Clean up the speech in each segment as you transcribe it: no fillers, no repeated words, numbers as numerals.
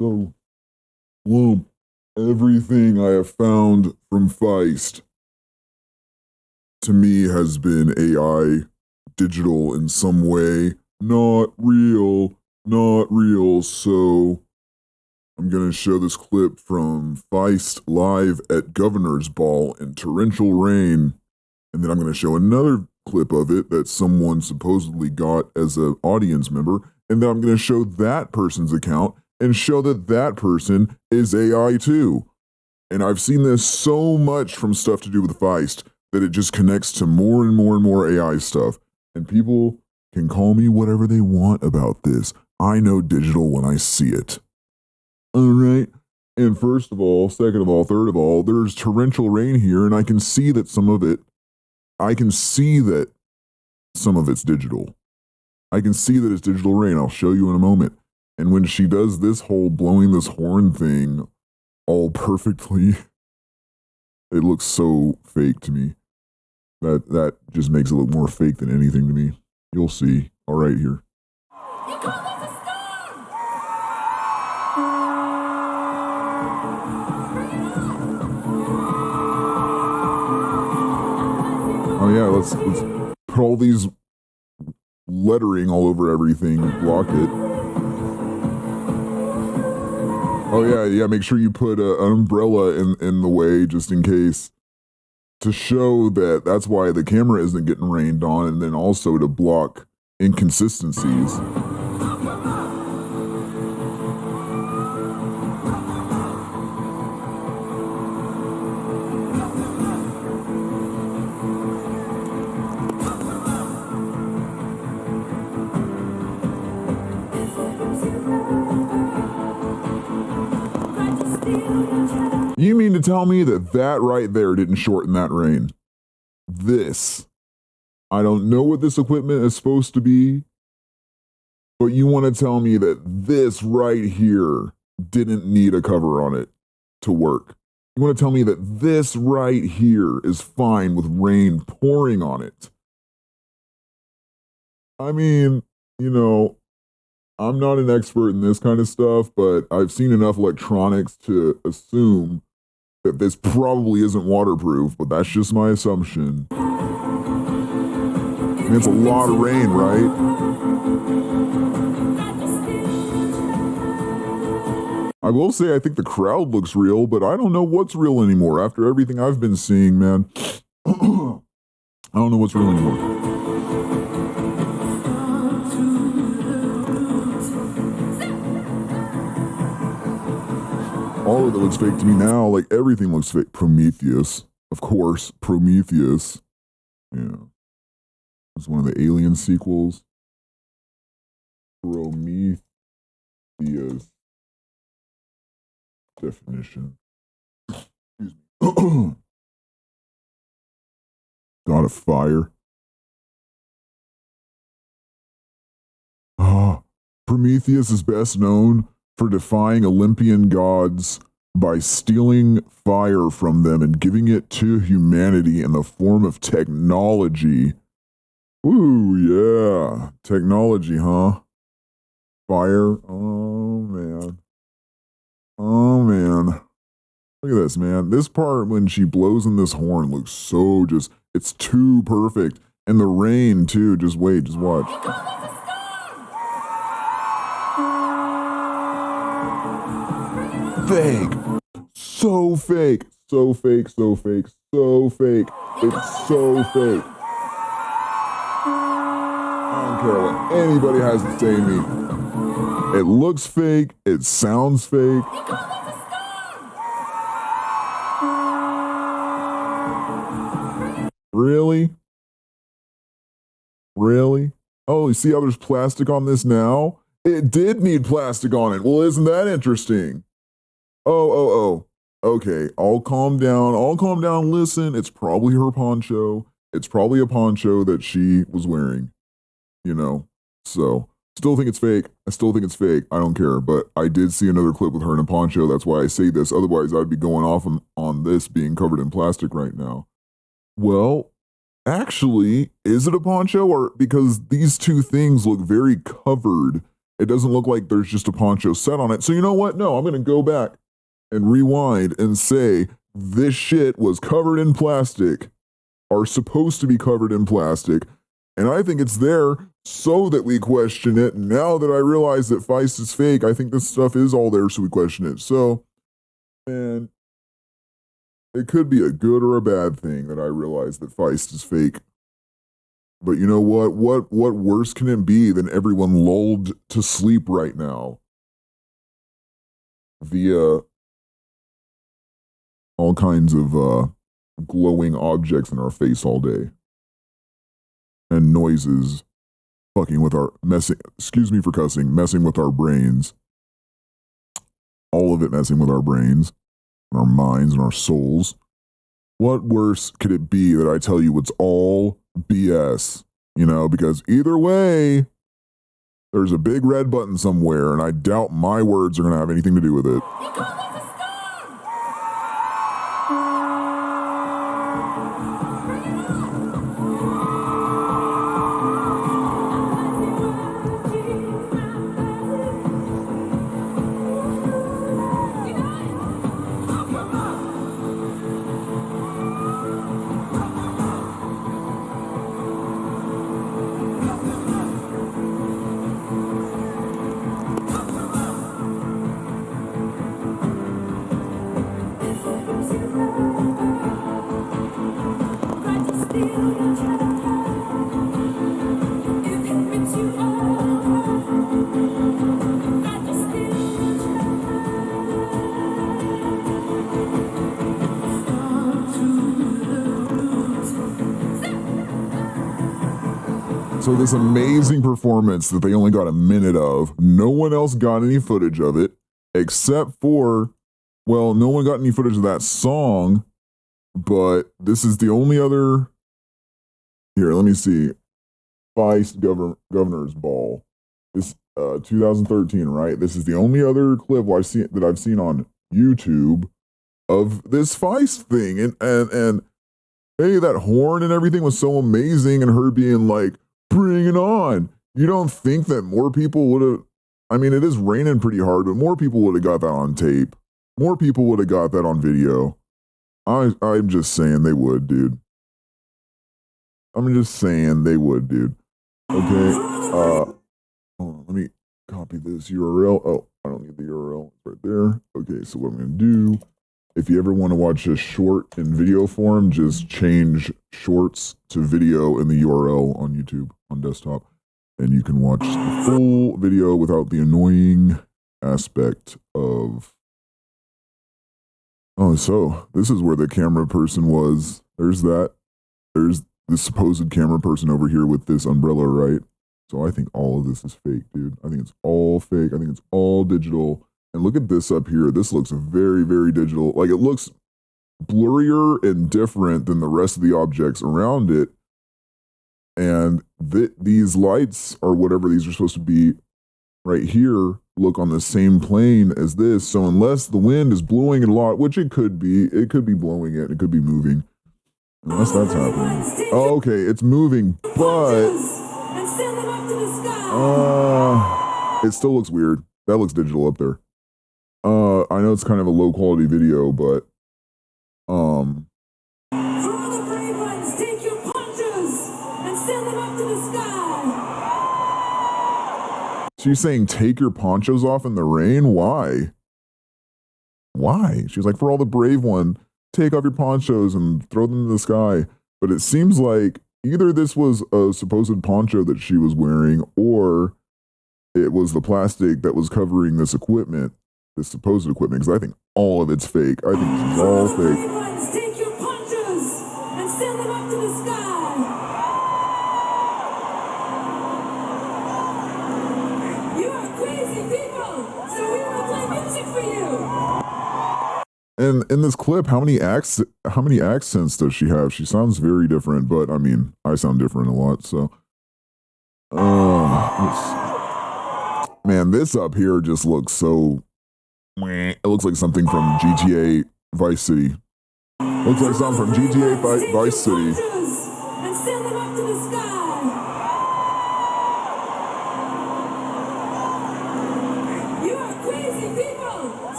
So, Lump, everything I have found from Feist to me has been AI, digital in some way, not real, not real. So, I'm going to show this clip from Feist live at Governor's Ball in torrential rain. And then I'm going to show another clip of it that someone supposedly got as an audience member. And then I'm going to show that person's account and show that that person is AI too. And I've seen this so much from stuff to do with Feist that it just connects to more and more and more AI stuff. And people can call me whatever they want about this. I know digital when I see it. All right. And first of all, second of all, third of all, there's torrential rain here, and I can see that some of it's digital. I can see that it's digital rain. I'll show you in a moment. And when she does this whole blowing this horn thing all perfectly, it looks so fake to me. That just makes it look more fake than anything to me. You'll see. All right, here. Oh yeah, let's put all these lettering all over everything, block it. Oh yeah, make sure you put an umbrella in the way just in case, to show that that's why the camera isn't getting rained on, and then also to block inconsistencies. You mean to tell me that that right there didn't shorten that rain? This. I don't know what this equipment is supposed to be, but you want to tell me that this right here didn't need a cover on it to work. You want to tell me that this right here is fine with rain pouring on it. I mean, I'm not an expert in this kind of stuff, but I've seen enough electronics to assume that this probably isn't waterproof, but that's just my assumption. I mean, it's a lot of rain, right? I will say I think the crowd looks real, but I don't know what's real anymore after everything I've been seeing, man. I don't know what's real anymore. All of it looks fake to me now. Like, everything looks fake. Prometheus. Of course, Prometheus. Yeah. It's one of the Alien sequels. Prometheus. Definition. Excuse me. God of Fire. Prometheus is best known for defying Olympian gods by stealing fire from them and giving it to humanity in the form of technology. Ooh, yeah. Technology, huh? Fire. Oh, man. Oh, man. Look at this, man. This part when she blows in this horn looks so it's too perfect. And the rain, too. Just wait, just watch. Fake. So fake. So fake, so fake, so fake. It's so fake. I don't care what anybody has to say to me. It looks fake. It sounds fake. Really? Really? Oh, you see how there's plastic on this now? It did need plastic on it. Well, isn't that interesting? Oh. Okay, I'll calm down. Listen, it's probably her poncho. It's probably a poncho that she was wearing, So, still think it's fake. I still think it's fake. I don't care. But I did see another clip with her in a poncho. That's why I say this. Otherwise, I'd be going off on this being covered in plastic right now. Well, actually, is it a poncho? Or because these two things look very covered It doesn't look like there's just a poncho set on it. So you know what? No, I'm going to go back and rewind and say this shit was covered in plastic, are supposed to be covered in plastic. And I think it's there so that we question it. Now that I realize that Feist is fake, I think this stuff is all there so we question it. So, man, it could be a good or a bad thing that I realize that Feist is fake. But you know what? What worse can it be than everyone lulled to sleep right now via all kinds of glowing objects in our face all day and noises fucking with our excuse me for cussing, messing with our brains. All of it messing with our brains and our minds and our souls. What worse could it be that I tell you it's all BS, you know, because either way, there's a big red button somewhere, and I doubt my words are going to have anything to do with it. So this amazing performance that they only got a minute of, no one else got any footage of it, except for, well, no one got any footage of that song, but this is the only other, here, let me see, Feist Governor's Ball. This 2013, right? This is the only other clip that I've seen on YouTube of this Feist thing. And hey, that horn and everything was so amazing, and her being like, bring it on. You don't think that more people would have, I mean, it is raining pretty hard, but more people would have got that on tape. More people would have got that on video. I'm just saying they would, dude. I'm just saying they would, dude. Okay, hold on, let me copy this URL. Oh, I don't need the URL. It's right there. Okay, so what I'm going to do, if you ever want to watch a short in video form, just change shorts to video in the URL on YouTube on desktop, and you can watch the full video without the annoying aspect of, oh, so this is where the camera person was. There's that. There's the supposed camera person over here with this umbrella, right? So I think all of this is fake, dude. I think it's all fake. I think it's all digital. And look at this up here. This looks very, very digital. Like, it looks blurrier and different than the rest of the objects around it. And these lights, or whatever these are supposed to be right here, look on the same plane as this. So unless the wind is blowing it a lot, which it could be blowing it could be moving. Unless that's happening. Oh, okay, it's moving, but it still looks weird. That looks digital up there. I know it's kind of a low quality video, but for all the brave ones, take your ponchos and send them up to the sky. She's saying take your ponchos off in the rain? Why? Why? She's like, for all the brave one, take off your ponchos and throw them in the sky. But it seems like either this was a supposed poncho that she was wearing, or it was the plastic that was covering this equipment, this supposed equipment, because I think all of it's fake. I think this is all fake. Take your ponchos and send them up to the sky. You are crazy people, so we will play music for you. And in this clip, how many accents does she have? She sounds very different, but I mean, I sound different a lot, so. Man, this up here just looks so, it looks like something from GTA Vice City. Looks like something from GTA Vice City. And send them up to the sky.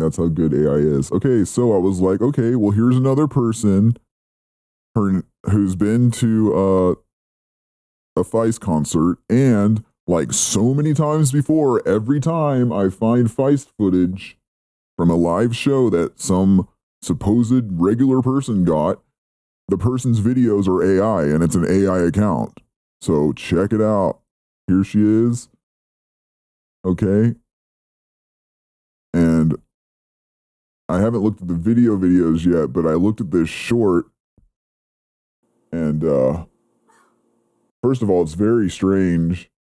That's how good AI is. Okay, so I was like, okay, well, here's another person who's been to a Feist concert, and like so many times before, every time I find Feist footage from a live show that some supposed regular person got, the person's videos are AI, and it's an AI account. So check it out. Here she is. Okay. And I haven't looked at the videos yet, but I looked at this short, and first of all, it's very strange.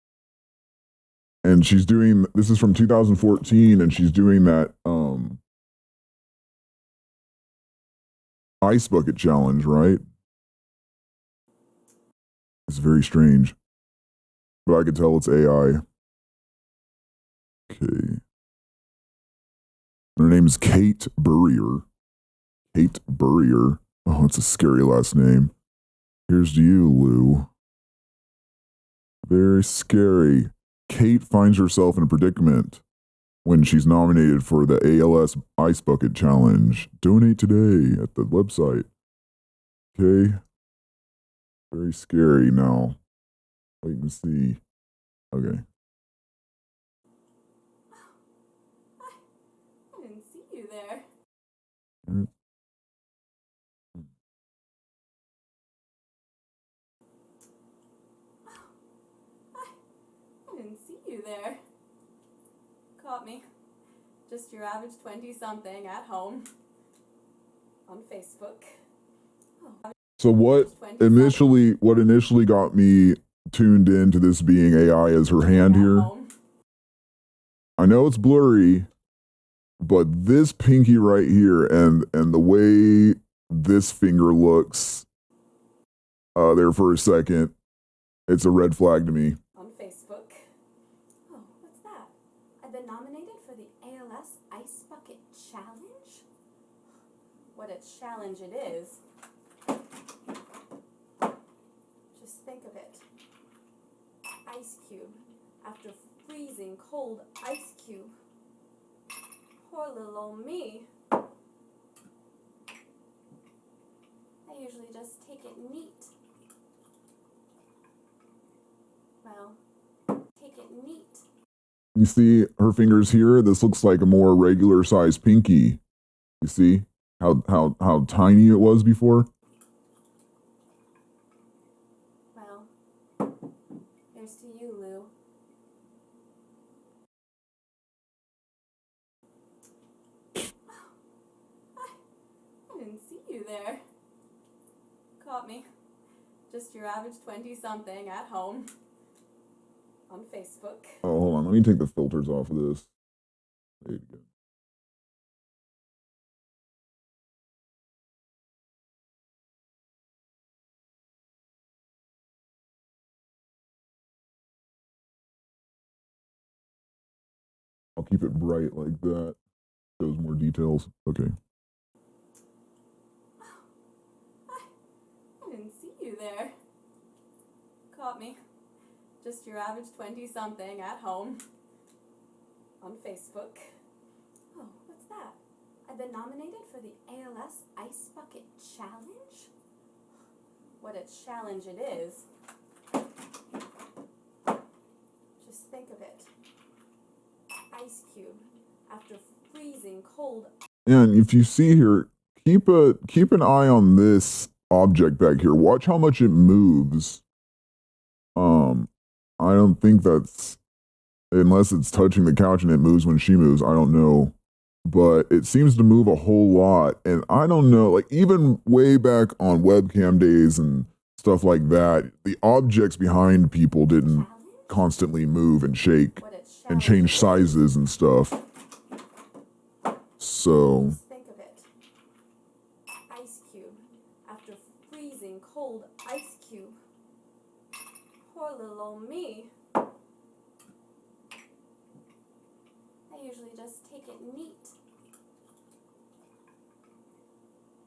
And she's doing, this is from 2014, and she's doing that ice bucket challenge, right? It's very strange, but I can tell it's AI. Okay. Her name is Kait Burrier. Kait Burrier. Oh, it's a scary last name. Here's to you, Lou. Very scary. Kait finds herself in a predicament when she's nominated for the ALS Ice Bucket Challenge. Donate today at the website. Okay. Very scary now. Wait and see. Okay. I didn't see you there. I didn't see you there. Caught me. Just your average 20-something at home. On Facebook. Oh, so what initially got me tuned into this being AI is her hand here. Home. I know it's blurry, but this pinky right here and the way this finger looks there for a second, it's a red flag to me. On Facebook. Oh, what's that? I've been nominated for the ALS Ice Bucket Challenge? What a challenge it is. Just think of it. Ice cube. After freezing cold ice cube. Poor little old me. I usually just take it neat. Well, take it neat. You see her fingers here? This looks like a more regular size pinky. You see how tiny it was before? Well, here's to you, Lou. I didn't see you there. Caught me. Just your average 20-something at home. On Facebook. Oh, hold on. Let me take the filters off of this. There you go. I'll keep it bright like that. Shows more details. Okay. I didn't see you there. Caught me. Just your average 20-something at home. On Facebook. Oh, what's that? I've been nominated for the ALS Ice Bucket Challenge? What a challenge it is. Just think of it. Ice cube. After freezing cold. And if you see here, keep an eye on this object back here. Watch how much it moves. I don't think that's, unless it's touching the couch and it moves when she moves, I don't know. But it seems to move a whole lot. And I don't know, like even way back on webcam days and stuff like that, the objects behind people didn't constantly move and shake and change sizes and stuff. So think of it. Ice cube. After freezing cold ice cube. Poor little old me. I usually just take it neat.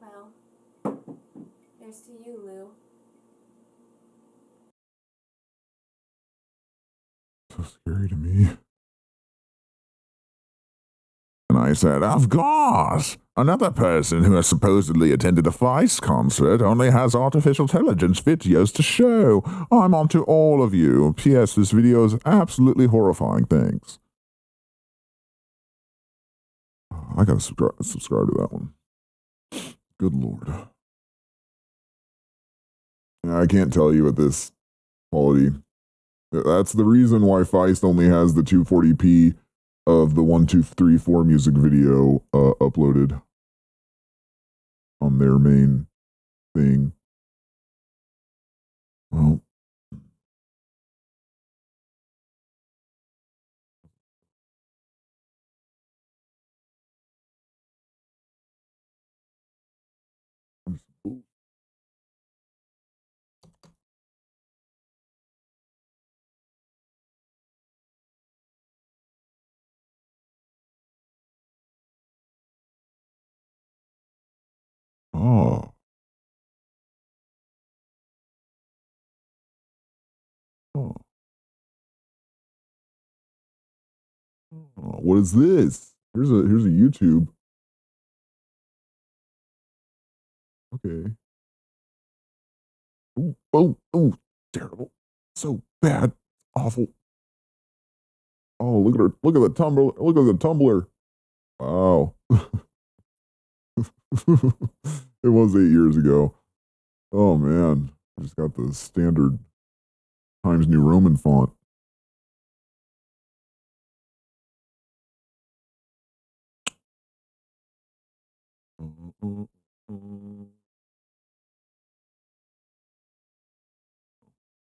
Well, here's to you, Lou. so scary to me. And I said, of course. Another person who has supposedly attended a Feist concert only has artificial intelligence videos to show. I'm on to all of you. P.S. This video is absolutely horrifying. Thanks. I gotta subscribe to that one. Good Lord. I can't tell you at this quality. That's the reason why Feist only has the 240p of the 1, 2, 3, 4 music video uploaded on their main thing. Well, oh. Oh. What is this? Here's a YouTube. Okay. Ooh, oh, terrible. So bad. Awful. Oh, look at her. Look at the tumbler. Look at the tumbler. Wow. It was 8 years ago. Oh man. I just got the standard Times New Roman font.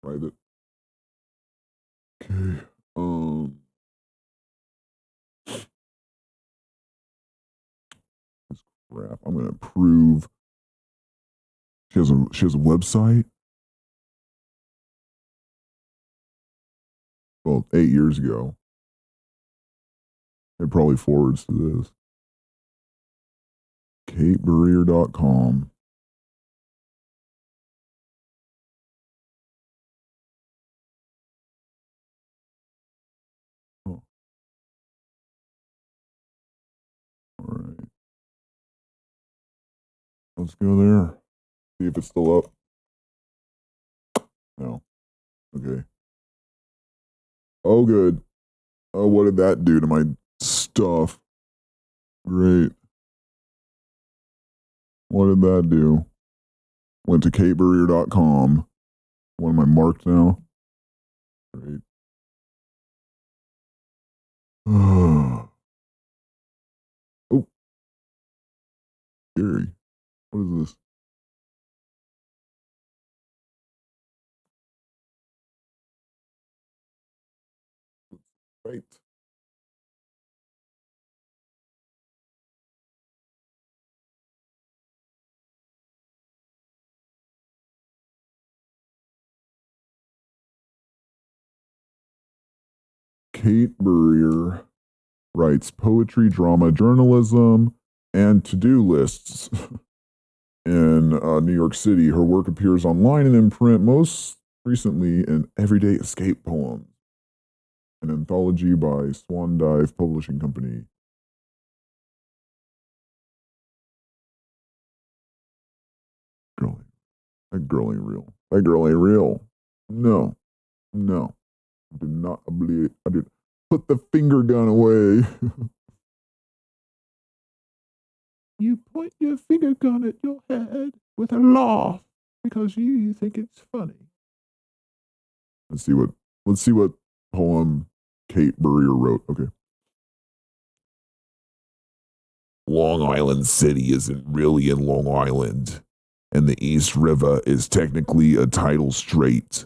Private. Okay. Crap. I'm gonna approve. She has a website. Well, 8 years ago. It probably forwards to this. KaitBurrier.com. Oh. All right. Let's go there. See if it's still up. No. Okay. Oh, good. Oh, what did that do to my stuff? Great. What did that do? Went to KaitBurrier.com. What am I marked now? Great. Oh. Scary. What is this? Right. Kait Burrier writes poetry, drama, journalism, and to-do lists in New York City. Her work appears online and in print, most recently in Everyday Escape Poems, an anthology by Swan Dive Publishing Company. Girl, that girl ain't real. That girl ain't real. No. No. Do not believe. I did. Put the finger gun away. You point your finger gun at your head with a laugh because you think it's funny. Let's see what poem Kait Burrier wrote. Okay. Long Island City isn't really in Long Island, and the East River is technically a tidal strait,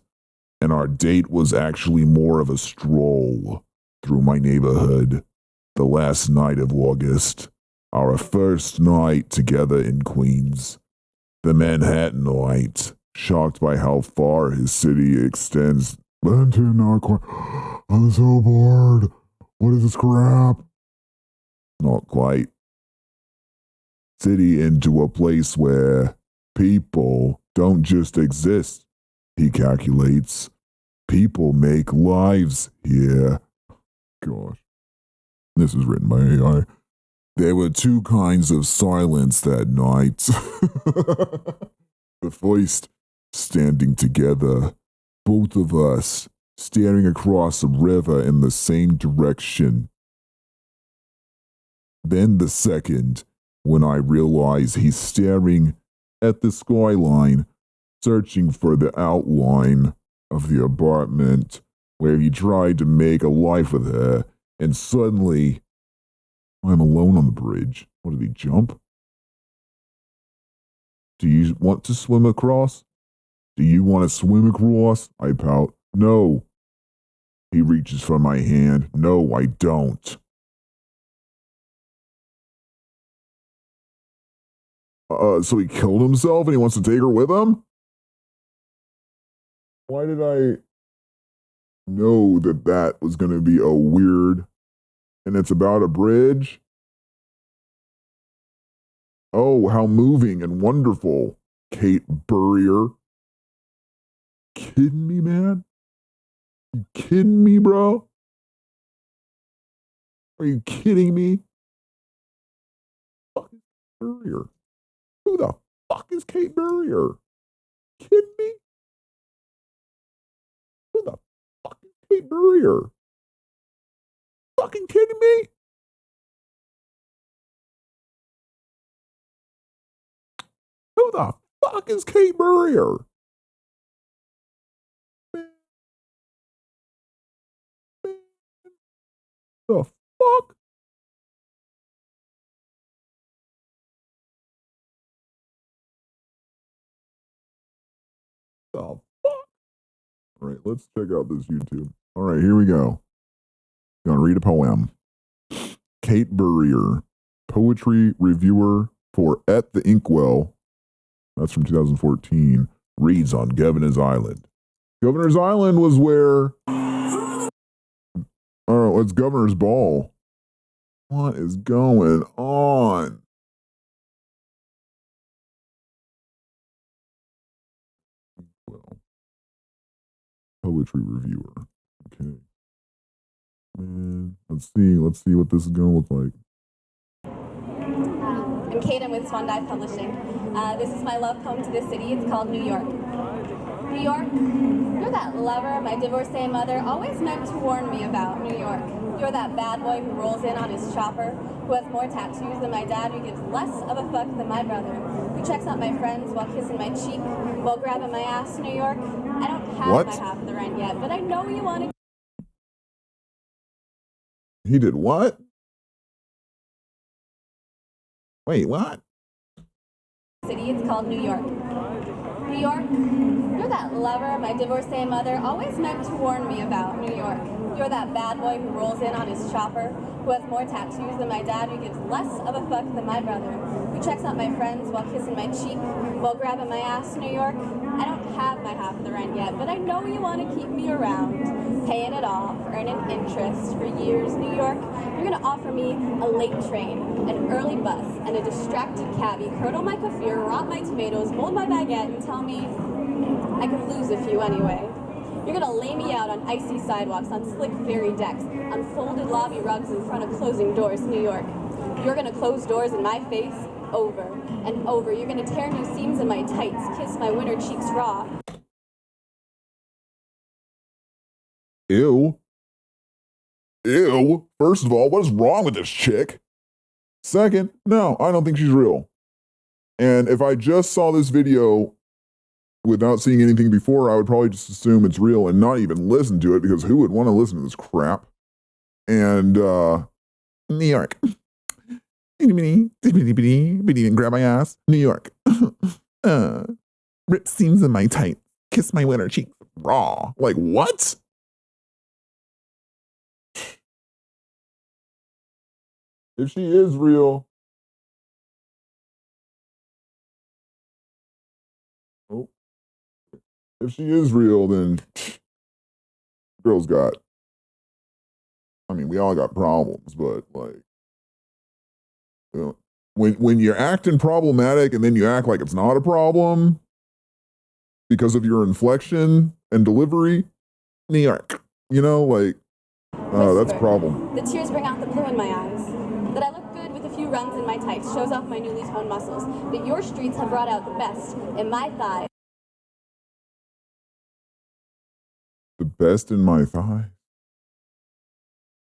and our date was actually more of a stroll through my neighborhood the last night of August, our first night together in Queens. The Manhattanite, shocked by how far his city extends. I'm so bored. What is this crap? Not quite. City into a place where people don't just exist, he calculates. People make lives here. Gosh. This is written by AI. There were two kinds of silence that night. The Feist standing together, both of us staring across the river in the same direction. Then the second, when I realize he's staring at the skyline, searching for the outline of the apartment where he tried to make a life with her, and suddenly I'm alone on the bridge. What, did he jump? Do you want to swim across? Do you want to swim across? I pout. No. He reaches for my hand. No, I don't. So he killed himself and he wants to take her with him? Why did I know that that was going to be a weird, and it's about a bridge? Oh, how moving and wonderful. Kait Burrier. Kidding me, man? You kidding me, bro? Are you kidding me? Fuck is Burrier? Who the fuck is Kait Burrier? Kidding me? Who the fuck is Kait Burrier? Fucking kidding me? Who the fuck is Kait Burrier? The fuck? The fuck? All right, let's check out this YouTube. All right, here we go. Gonna read a poem. Kait Burrier, poetry reviewer for At the Inkwell. That's from 2014. Reads on Governor's Island. Governor's Island was where. All right, it's Governor's Ball. What is going on? Well, poetry reviewer. Okay. And let's see what this is gonna look like. I'm Kait, I'm with Swan Dive Publishing. This is my love poem to the city. It's called New York. New York, you're that lover my divorcee mother always meant to warn me about. New York, you're that bad boy who rolls in on his chopper, who has more tattoos than my dad, who gives less of a fuck than my brother, who checks out my friends while kissing my cheek, while grabbing my ass. New York, I don't have my half of the rent yet, but I know you want to. He did what? Wait, what? City, it's called New York. New York, you're that lover my divorcee mother always meant to warn me about. New York, you're that bad boy who rolls in on his chopper, who has more tattoos than my dad, who gives less of a fuck than my brother, who checks out my friends while kissing my cheek, while grabbing my ass. New York, I don't have my half of the rent yet, but I know you want to keep me around, paying it off, earning interest for years. New York, you're gonna offer me a late train, an early bus, and a distracted cabbie, curdle my kefir, rot my tomatoes, mold my baguette, and tell me I can lose a few anyway. You're gonna lay me out on icy sidewalks, on slick ferry decks, on folded lobby rugs in front of closing doors. New York, you're gonna close doors in my face over and over. You're gonna tear new seams in my tights, kiss my winter cheeks raw. Ew. Ew. First of all, what is wrong with this chick? Second, no, I don't think she's real. And if I just saw this video without seeing anything before, I would probably just assume it's real and not even listen to it, because who would want to listen to this crap? And, New York. Grab my ass. New York. Rip seams in my tights. Kiss my winter cheeks raw. Like, what? If she is real. Oh. If she is real, then girl's got. I mean, we all got problems, but like, you know, when you're acting problematic and then you act like it's not a problem because of your inflection and delivery, New York, you know, like, that's a problem. The tears bring out the blue in my eyes. That I look good with a few few runs in my tights shows off my newly toned muscles, but your streets have brought out the best in my thighs. The best in my thigh?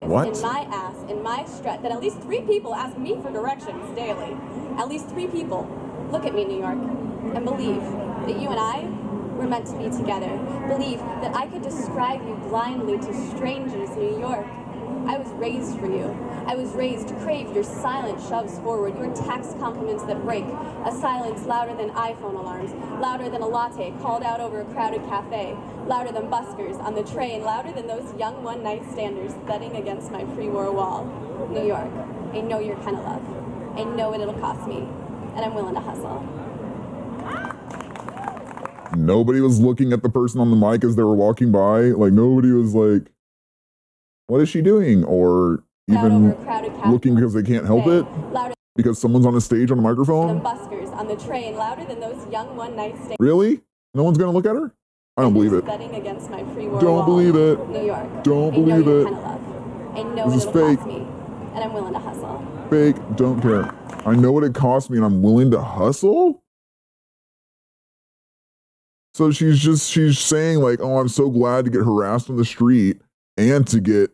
What? In my ass, in my strut, that at least 3 people ask me for directions daily. At least 3 people look at me, New York, and believe that you and I were meant to be together. Believe that I could describe you blindly to strangers, New York. I was raised for you. I was raised to crave your silent shoves forward, your tax compliments that break, a silence louder than iPhone alarms, louder than a latte called out over a crowded cafe, louder than buskers on the train, louder than those young one-night standers thudding against my pre-war wall. New York, I know your kind of love. I know what it'll cost me, and I'm willing to hustle. Nobody was looking at the person on the mic as they were walking by. Like, nobody was like, what is she doing? Or even looking because they can't help it. Because someone's on a stage on a microphone. Buskers on the train, louder than those young one-night standers. Really? No one's going to look at her? I don't believe it. Against my pre-war Don't believe it. New York. Don't believe it. Kind of love. I know this what is it'll fake. cost me, and I'm willing to hustle. Fake. Don't care. I know what it costs me, and I'm willing to hustle? So she's saying like, oh, I'm so glad to get harassed on the street and to get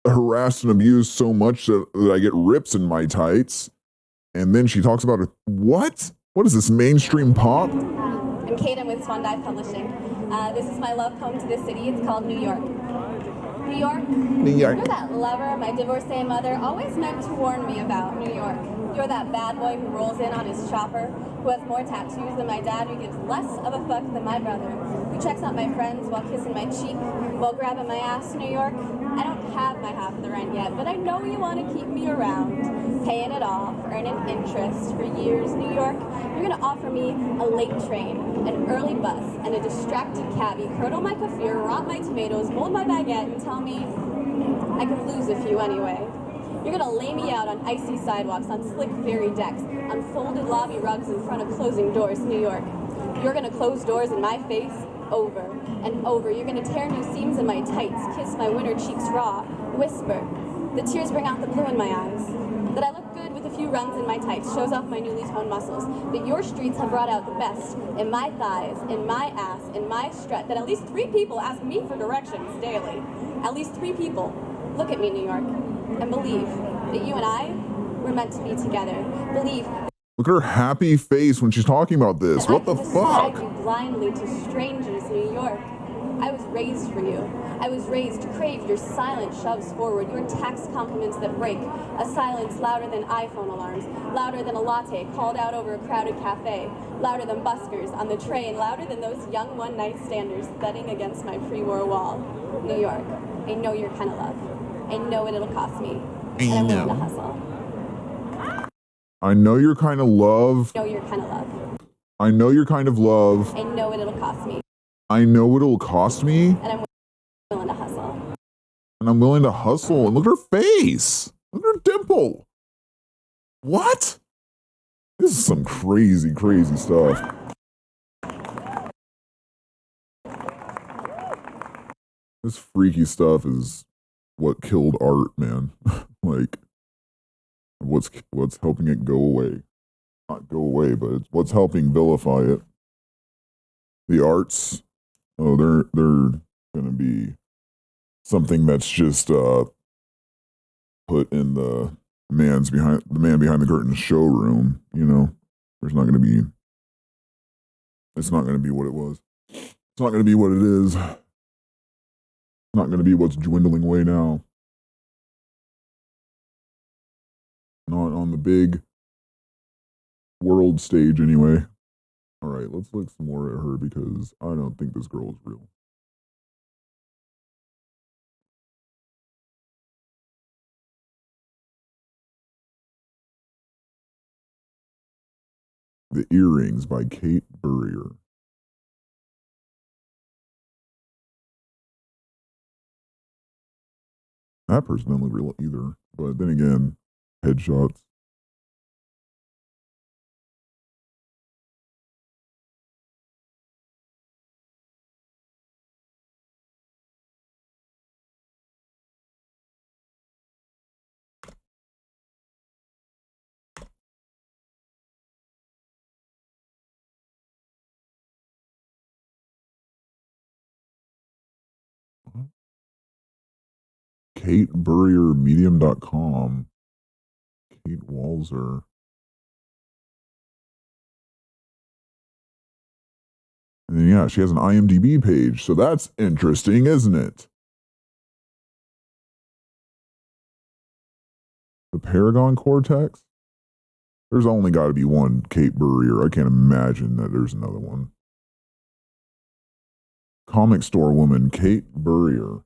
harassed and abused so much that I get rips in my tights. And then she talks about it. What? What is this, mainstream pop? I'm Kait, I'm with Swan Dive Publishing. This is my love poem to this city. It's called New York. New York? New York. You're that lover my divorcee mother always meant to warn me about, New York. You're that bad boy who rolls in on his chopper, who has more tattoos than my dad, who gives less of a fuck than my brother, who checks out my friends while kissing my cheek, while grabbing my ass, New York. I don't have my half of the rent yet, but I know you want to keep me around, paying it off, earning interest for years, New York. You're going to offer me a late train, an early bus, and a distracted cabbie, curdle my kefir, rot my tomatoes, mold my baguette, and tell me I could lose a few anyway. You're gonna lay me out on icy sidewalks, on slick ferry decks, on folded lobby rugs in front of closing doors, New York. You're gonna close doors in my face over and over. You're gonna tear new seams in my tights, kiss my winter cheeks raw, whisper. The tears bring out the blue in my eyes. That I look good with a few runs in my tights shows off my newly toned muscles. That your streets have brought out the best in my thighs, in my ass, in my strut. That at least 3 people ask me for directions daily. At least 3 people look at me, New York, and believe that you and I were meant to be together. Believe. Look at her happy face when she's talking about this. What the fuck? You blindly to strangers, New York. I was raised for you. I was raised to crave your silent shoves forward, your tax compliments that break, a silence louder than iPhone alarms, louder than a latte called out over a crowded cafe, louder than buskers on the train, louder than those young one-night standers thudding against my pre-war wall. New York, I know your kind of love. I know what it'll cost me, and I'm willing to hustle. I know your kind of love. I know your kind of love. I know your kind of love. I know what it'll cost me. I know what it'll cost me. And I'm willing to hustle. And I'm willing to hustle. And look at her face. Look at her dimple. What? This is some crazy, crazy stuff. This freaky stuff is what killed art, man. Like, what's helping it go away? Not go away, but it's what's helping vilify it. The arts, oh, they're gonna be something that's just put in the man behind the curtain showroom. You know, there's not gonna be. It's not gonna be what it was. It's not gonna be what it is. It's not gonna be what's dwindling away now. Not on the big world stage, anyway. All right, let's look some more at her because I don't think this girl is real. The Earrings by Kait Burrier. That person doesn't look real either, but then again, headshots. KaitBurrierMedium.com. Kait Walser. And then, yeah, she has an IMDb page, so that's interesting, isn't it? The Paragon Cortex? There's only got to be one Kait Burrier. I can't imagine that there's another one. Comic store woman, Kait Burrier.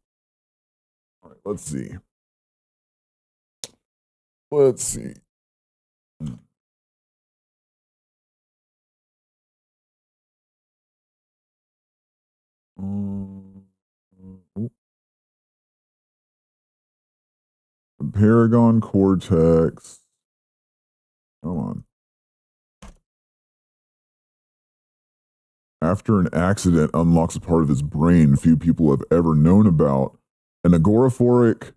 All right, let's see. Let's see. Paragon Cortex. Come on. After an accident unlocks a part of his brain few people have ever known about, an agoraphobic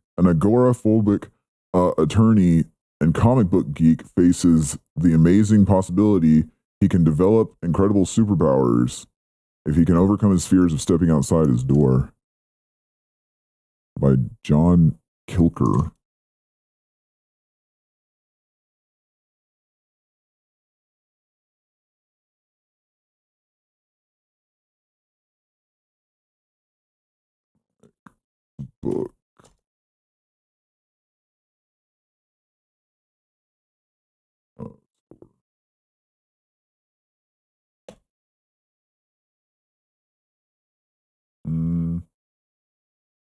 attorney and comic book geek faces the amazing possibility he can develop incredible superpowers if he can overcome his fears of stepping outside his door. By John Kilker. Book.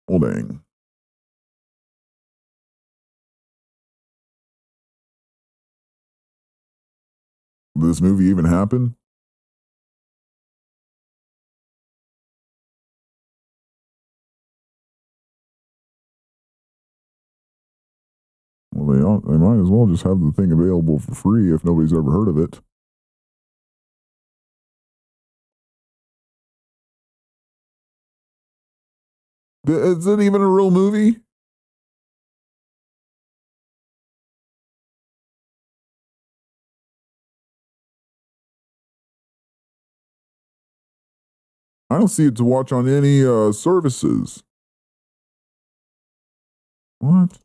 Well, dang. Did this movie even happen? Well, they might as well just have the thing available for free if nobody's ever heard of it. Is it even a real movie? I don't see it to watch on any services. What?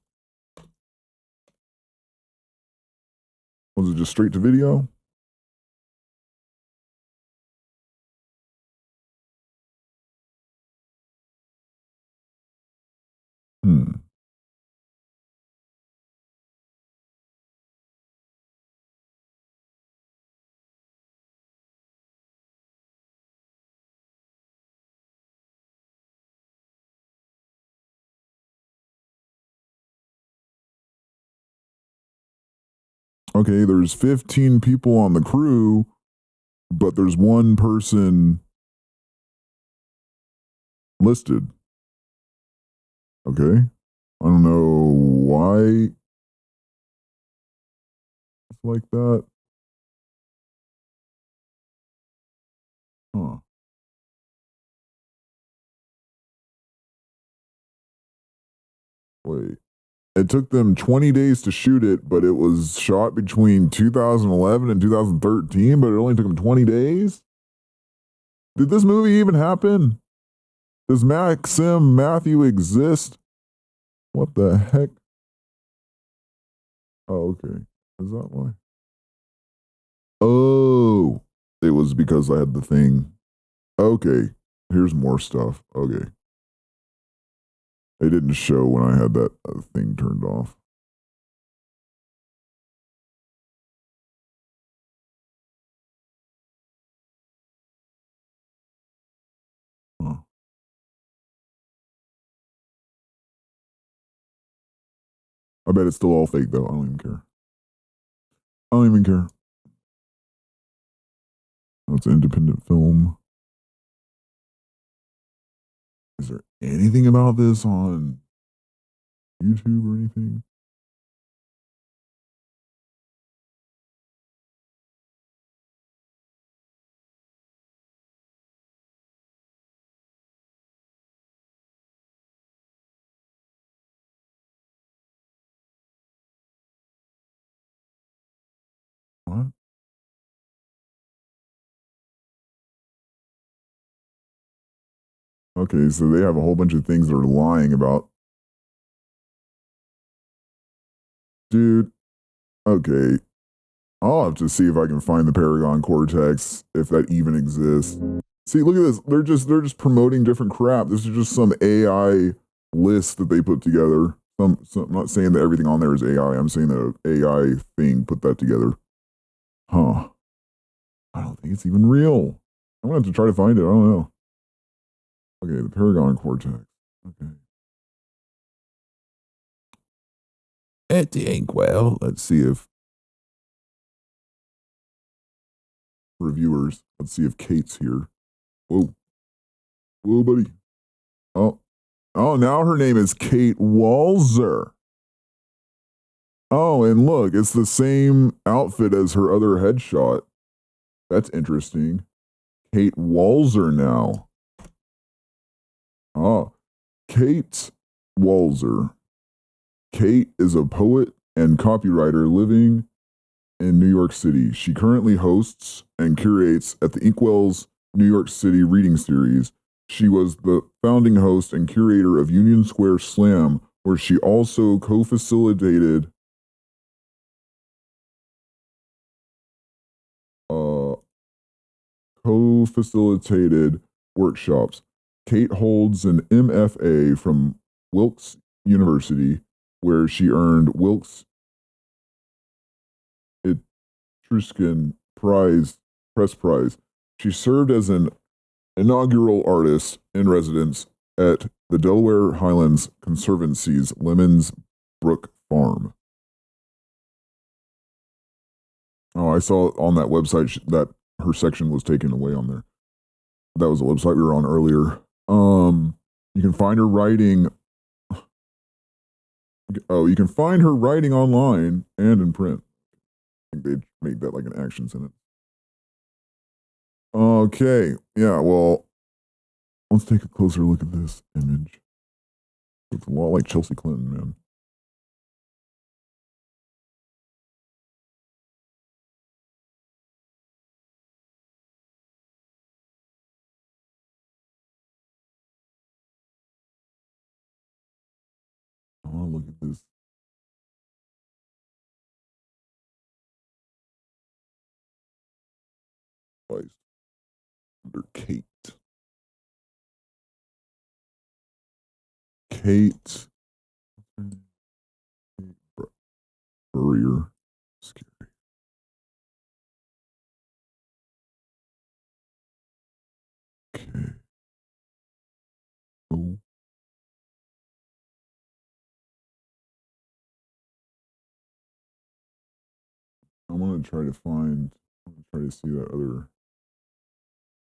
Was it just straight to video? Okay, there's 15 people on the crew, but there's one person listed. Okay. I don't know why it's like that. Huh. Wait. It took them 20 days to shoot it, but it was shot between 2011 and 2013, but it only took them 20 days? Did this movie even happen? Does Maxim Matthew exist? What the heck? Oh, okay. Is that why? Oh, it was because I had the thing. Okay, here's more stuff. Okay. It didn't show when I had that thing turned off. Huh. I bet it's still all fake, though. I don't even care. I don't even care. That's an independent film. Is there anything about this on YouTube or anything? What? Okay, so they have a whole bunch of things they're lying about. Dude, okay. I'll have to see if I can find the Paragon Cortex, if that even exists. See, look at this. They're just promoting different crap. This is just some AI list that they put together. I'm not saying that everything on there is AI. I'm saying that an AI thing put that together. Huh. I don't think it's even real. I'm gonna have to try to find it. I don't know. Okay, the Paragon Cortex. Okay. At the Inkwell. Let's see if reviewers. Let's see if Kate's here. Whoa. Whoa, buddy. Oh. Oh, now her name is Kait Walser. Oh, and look, it's the same outfit as her other headshot. That's interesting. Kait Walser now. Oh, Kait Walser. Kate is a poet and copywriter living in New York City. She currently hosts and curates at the Inkwell's New York City reading series. She was the founding host and curator of Union Square Slam, where she also co-facilitated workshops. Kate holds an MFA from Wilkes University, where she earned Wilkes Etruscan Press Prize. She served as an inaugural artist in residence at the Delaware Highlands Conservancy's Lemons Brook Farm. Oh, I saw on that website that her section was taken away on there. That was the website we were on earlier. You can find her writing. Oh, you can find her writing online and in print. I think they'd make that like an action sentence. Okay, yeah, well, let's take a closer look at this image. It's a lot like Chelsea Clinton, man. I want to look at this. Feist under Kait. Kait Burrier. Scary. Okay. Oh. I want to try to find, try to see that other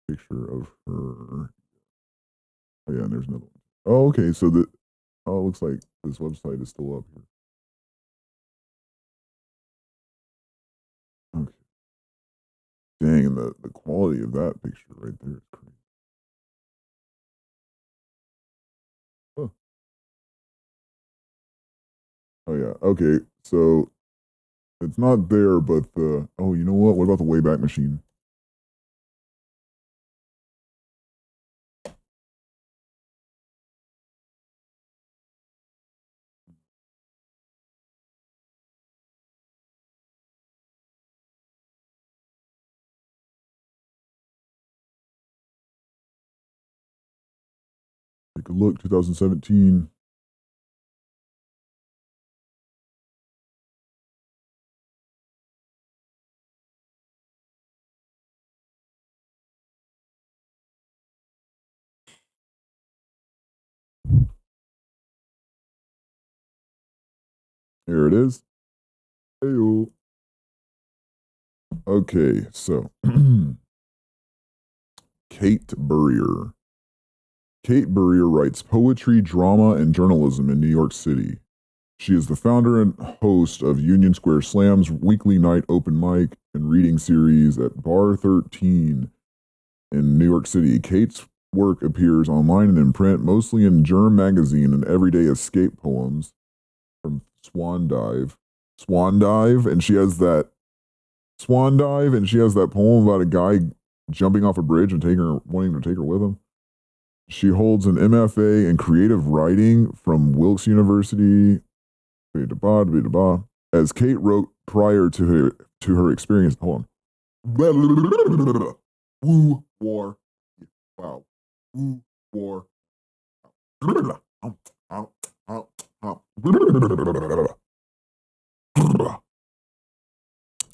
picture of her. Oh, yeah, and there's another one. Oh, okay, so it looks like this website is still up here. Okay. Dang, and the quality of that picture right there is crazy. Oh. Oh, yeah, okay, so it's not there, but oh, you know what? What about the Wayback Machine? Take a look, 2017. Here it is. Hey-o. Okay, so Kait Burrier. Kait Burrier writes poetry, drama, and journalism in New York City. She is the founder and host of Union Square Slam's weekly night open mic and reading series at Bar 13 in New York City. Kate's work appears online and in print, mostly in Germ magazine and everyday escape poems from Swan Dive. Swan Dive, and she has that poem about a guy jumping off a bridge and wanting to take her with him. She holds an MFA in creative writing from Wilkes University. As Kait wrote prior to her experience. Hold on. Woo war. Wow. Woo war.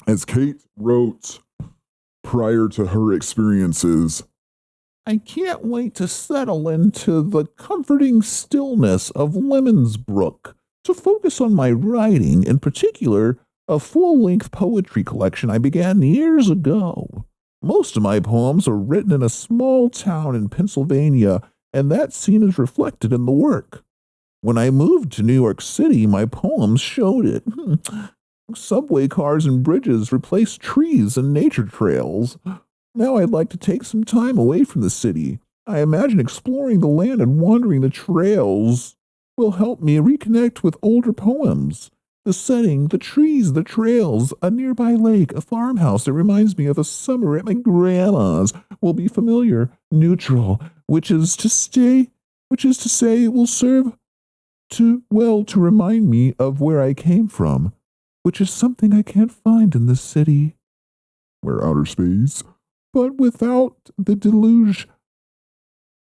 As Kait wrote prior to her experiences, I can't wait to settle into the comforting stillness of Lemons Brook, to focus on my writing, in particular, a full-length poetry collection I began years ago. Most of my poems are written in a small town in Pennsylvania, and that scene is reflected in the work. When I moved to New York City, my poems showed it. Subway cars and bridges replaced trees and nature trails. Now I'd like to take some time away from the city. I imagine exploring the land and wandering the trails will help me reconnect with older poems. The setting, the trees, the trails, a nearby lake, a farmhouse that reminds me of a summer at my grandma's will be familiar, neutral, which is to say it will serve to remind me of where I came from, which is something I can't find in the city. Where outer space, but without the deluge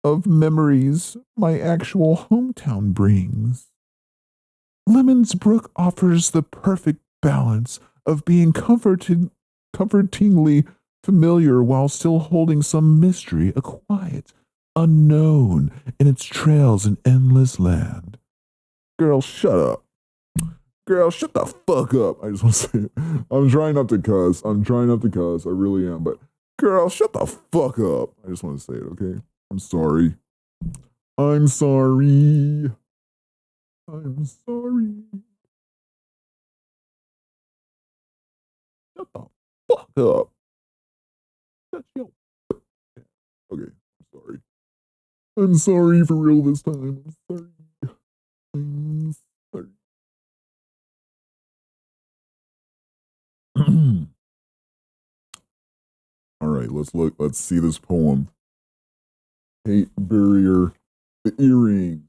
of memories my actual hometown brings. Lemons Brook offers the perfect balance of being comfortingly familiar while still holding some mystery, a quiet, unknown in its trails and endless land. Girl, shut up. Girl, shut the fuck up. I just want to say it. I'm trying not to cuss. I really am. But girl, shut the fuck up. I just want to say it, okay? I'm sorry. I'm sorry. I'm sorry. Shut the fuck up. Shut your... Okay, I'm sorry. I'm sorry for real this time. I'm sorry. I'm sorry. All right, let's see this poem. Kait Burrier, The Earrings.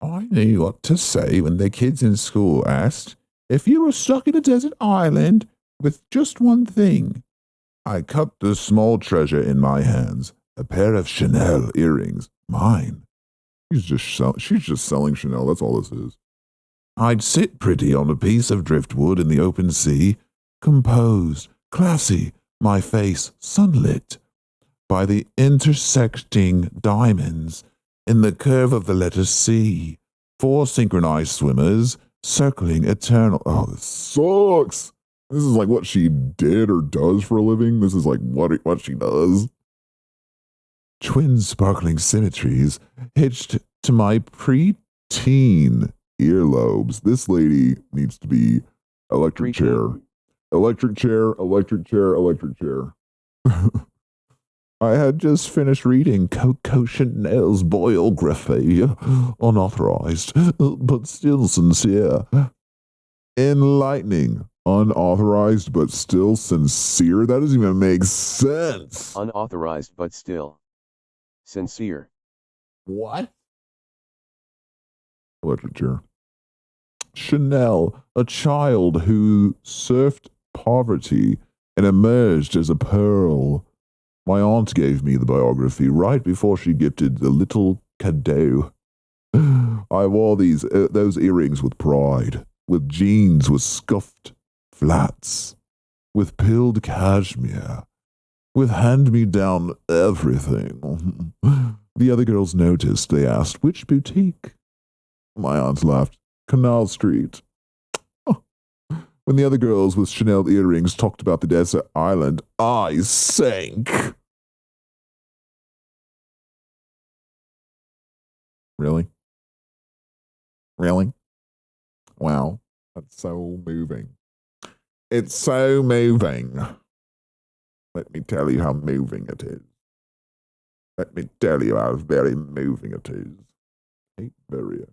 I knew what to say when the kids in school asked if you were stuck in a desert island with just one thing. I cupped the small treasure in my hands, a pair of Chanel earrings, mine. She's just selling Chanel, that's all this is. I'd sit pretty on a piece of driftwood in the open sea, composed, classy, my face sunlit by the intersecting diamonds in the curve of the letter C. 4 synchronized swimmers circling eternal. Oh, this sucks. This is like what she did or does for a living. This is like what she does. Twin sparkling symmetries hitched to my preteen earlobes. This lady needs to be electric chair. Electric chair, electric chair, electric chair. I had just finished reading Coco Chanel's biography, unauthorized, but still sincere. Enlightening, unauthorized, but still sincere? That doesn't even make sense. Unauthorized, but still sincere. What? Electric chair. Chanel, a child who surfed poverty and emerged as a pearl. My aunt gave me the biography right before she gifted the little cadeau. I wore those earrings with pride, with jeans with scuffed flats, with pilled cashmere, with hand-me-down everything. The other girls noticed. They asked, which boutique? My aunt laughed. Canal Street. When the other girls with Chanel earrings talked about the desert island, I sank. Really? Really? Wow. That's so moving. It's so moving. Let me tell you how moving it is. Let me tell you how very moving it is. Kait Burrier.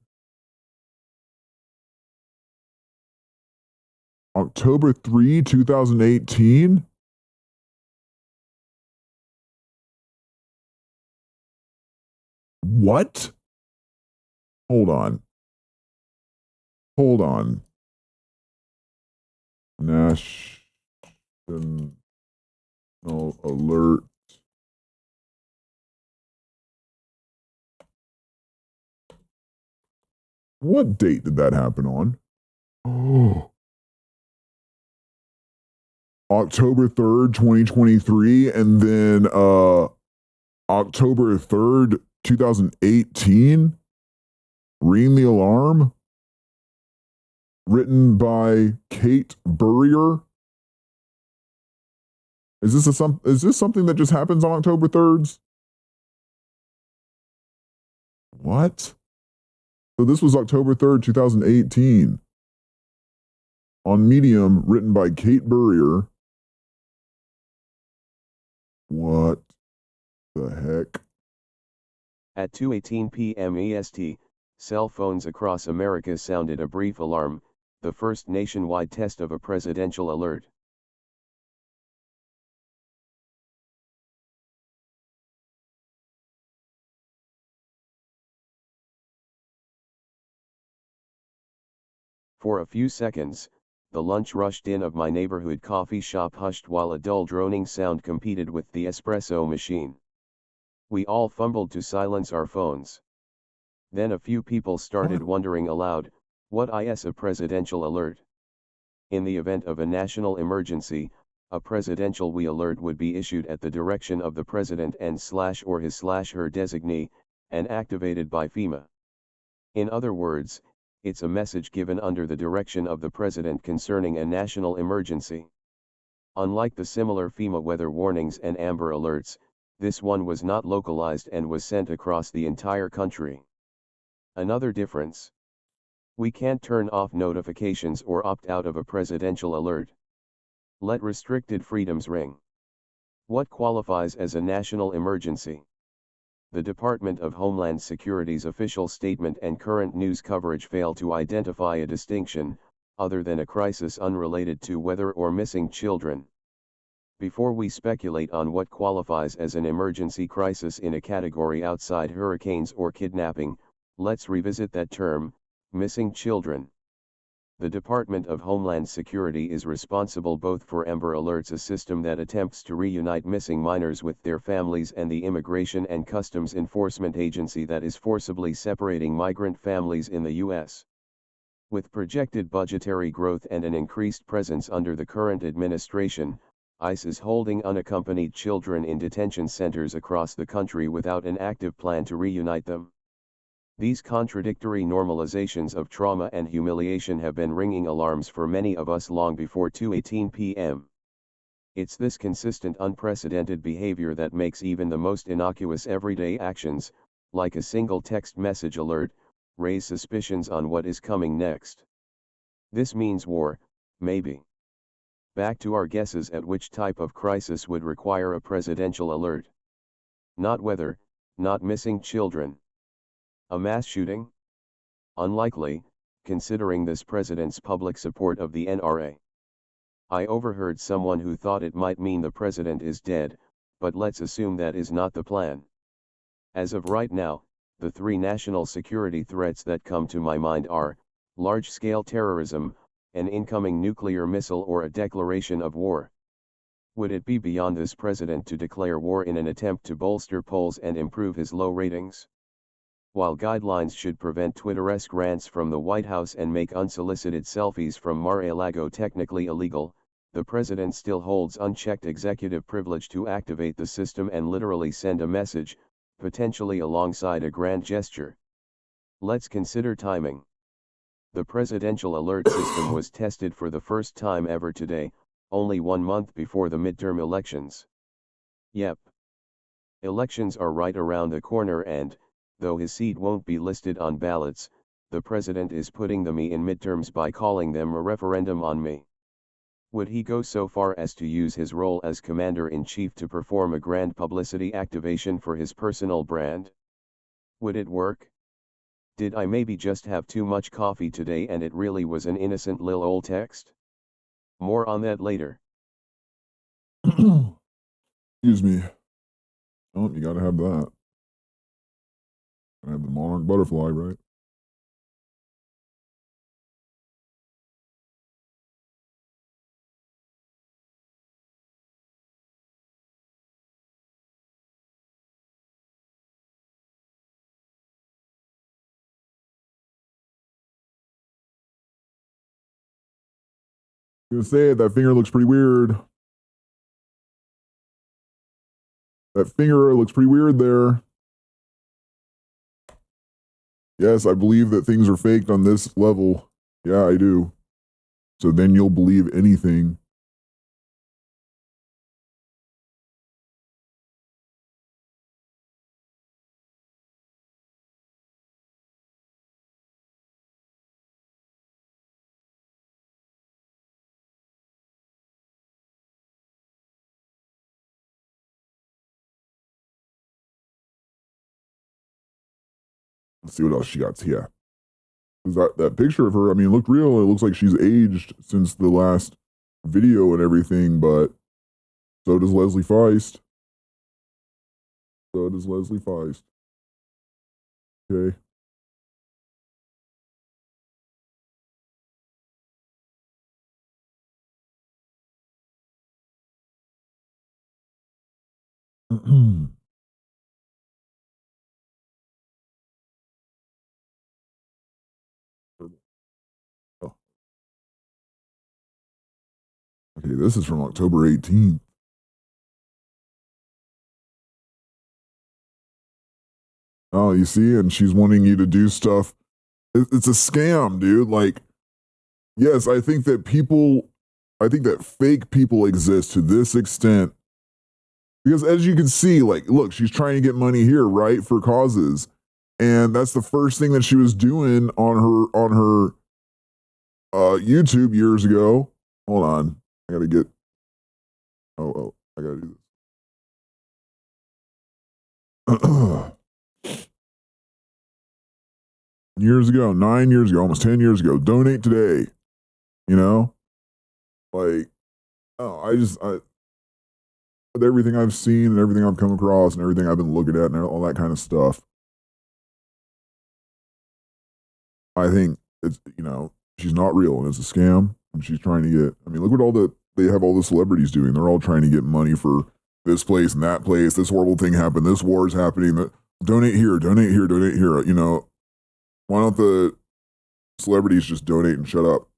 October 3, 2018? What? Hold on. Hold on. National alert. What date did that happen on? Oh. October 3rd, 2023, and then October 3rd, 2018. Ring the Alarm. Written by Kait Burrier. Is this something that just happens on October 3rd? What? So this was October 3rd, 2018. On Medium, written by Kait Burrier. What the heck? At 2:18 p.m. EST, cell phones across America sounded a brief alarm, the first nationwide test of a presidential alert. For a few seconds, the lunch rush din of my neighborhood coffee shop hushed while a dull droning sound competed with the espresso machine. We all fumbled to silence our phones. Then a few people started wondering aloud, what is a presidential alert? In the event of a national emergency, a presidential alert would be issued at the direction of the president and or his/her designee, and activated by FEMA. In other words, it's a message given under the direction of the president concerning a national emergency. Unlike the similar FEMA weather warnings and Amber Alerts, this one was not localized and was sent across the entire country. Another difference: we can't turn off notifications or opt out of a presidential alert. Let restricted freedoms ring. What qualifies as a national emergency? The Department of Homeland Security's official statement and current news coverage fail to identify a distinction, other than a crisis unrelated to weather or missing children. Before we speculate on what qualifies as an emergency crisis in a category outside hurricanes or kidnapping, let's revisit that term, missing children. The Department of Homeland Security is responsible both for Amber Alerts, a system that attempts to reunite missing minors with their families, and the Immigration and Customs Enforcement Agency that is forcibly separating migrant families in the U.S. With projected budgetary growth and an increased presence under the current administration, ICE is holding unaccompanied children in detention centers across the country without an active plan to reunite them. These contradictory normalizations of trauma and humiliation have been ringing alarms for many of us long before 2:18 p.m. It's this consistent, unprecedented behavior that makes even the most innocuous everyday actions, like a single text message alert, raise suspicions on what is coming next. This means war, maybe. Back to our guesses at which type of crisis would require a presidential alert. Not weather, not missing children. A mass shooting? Unlikely, considering this president's public support of the NRA. I overheard someone who thought it might mean the president is dead, but let's assume that is not the plan. As of right now, the three national security threats that come to my mind are large-scale terrorism, an incoming nuclear missile, or a declaration of war. Would it be beyond this president to declare war in an attempt to bolster polls and improve his low ratings? While guidelines should prevent Twitter-esque rants from the White House and make unsolicited selfies from Mar-a-Lago technically illegal, the president still holds unchecked executive privilege to activate the system and literally send a message, potentially alongside a grand gesture. Let's consider timing. The presidential alert system was tested for the first time ever today, only 1 month before the midterm elections. Yep. Elections are right around the corner, and, though his seat won't be listed on ballots, the president is putting the me in midterms by calling them a referendum on me. Would he go so far as to use his role as commander-in-chief to perform a grand publicity activation for his personal brand? Would it work? Did I maybe just have too much coffee today and it really was an innocent lil old text? More on that later. Excuse me. Oh, you gotta have that. I have the monarch butterfly, right? I'm gonna say it, that finger looks pretty weird. That finger looks pretty weird there. Yes, I believe that things are faked on this level. Yeah, I do. So then you'll believe anything. Let's see what else she got here. That picture of her, I mean, looked real. It looks like she's aged since the last video and everything, but so does Leslie Feist. So does Leslie Feist. Okay. Oh. Okay, this is from October 18th. Oh, you see, and she's wanting you to do stuff. It's a scam, dude. Like, yes, I think that fake people exist to this extent. Because as you can see, like, look, she's trying to get money here, right, for causes. And that's the first thing that she was doing on her YouTube years ago. Hold on. I gotta get I gotta do this. Years ago, 9 years ago, almost 10 years ago. Donate today. You know? Like, oh, with everything I've seen and everything I've come across and everything I've been looking at and all that kind of stuff, I think it's, she's not real and it's a scam and she's trying to get, I mean, look what they have all the celebrities doing. They're all trying to get money for this place and that place. This horrible thing happened. This war is happening. Donate here, donate here, donate here. Why don't the celebrities just donate and shut up?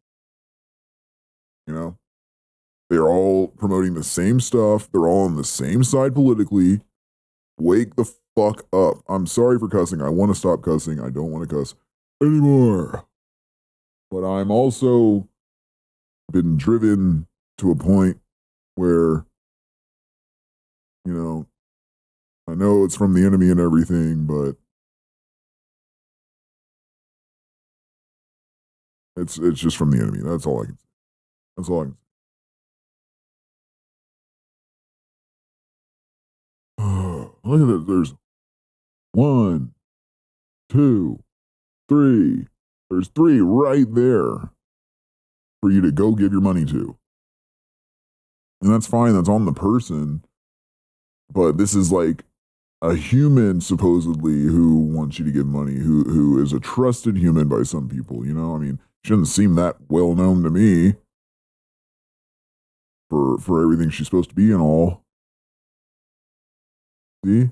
They're all promoting the same stuff. They're all on the same side politically. Wake the fuck up. I'm sorry for cussing. I want to stop cussing. I don't want to cuss anymore. But I'm also been driven to a point where, I know it's from the enemy and everything, but it's just from the enemy. That's all I can say. That's all I can say. Look at this. There's 1, 2, 3. There's 3 right there for you to go give your money to. And that's fine. That's on the person. But this is like a human supposedly who wants you to give money, who is a trusted human by some people, I mean, shouldn't seem that well known to me for everything she's supposed to be and all. See?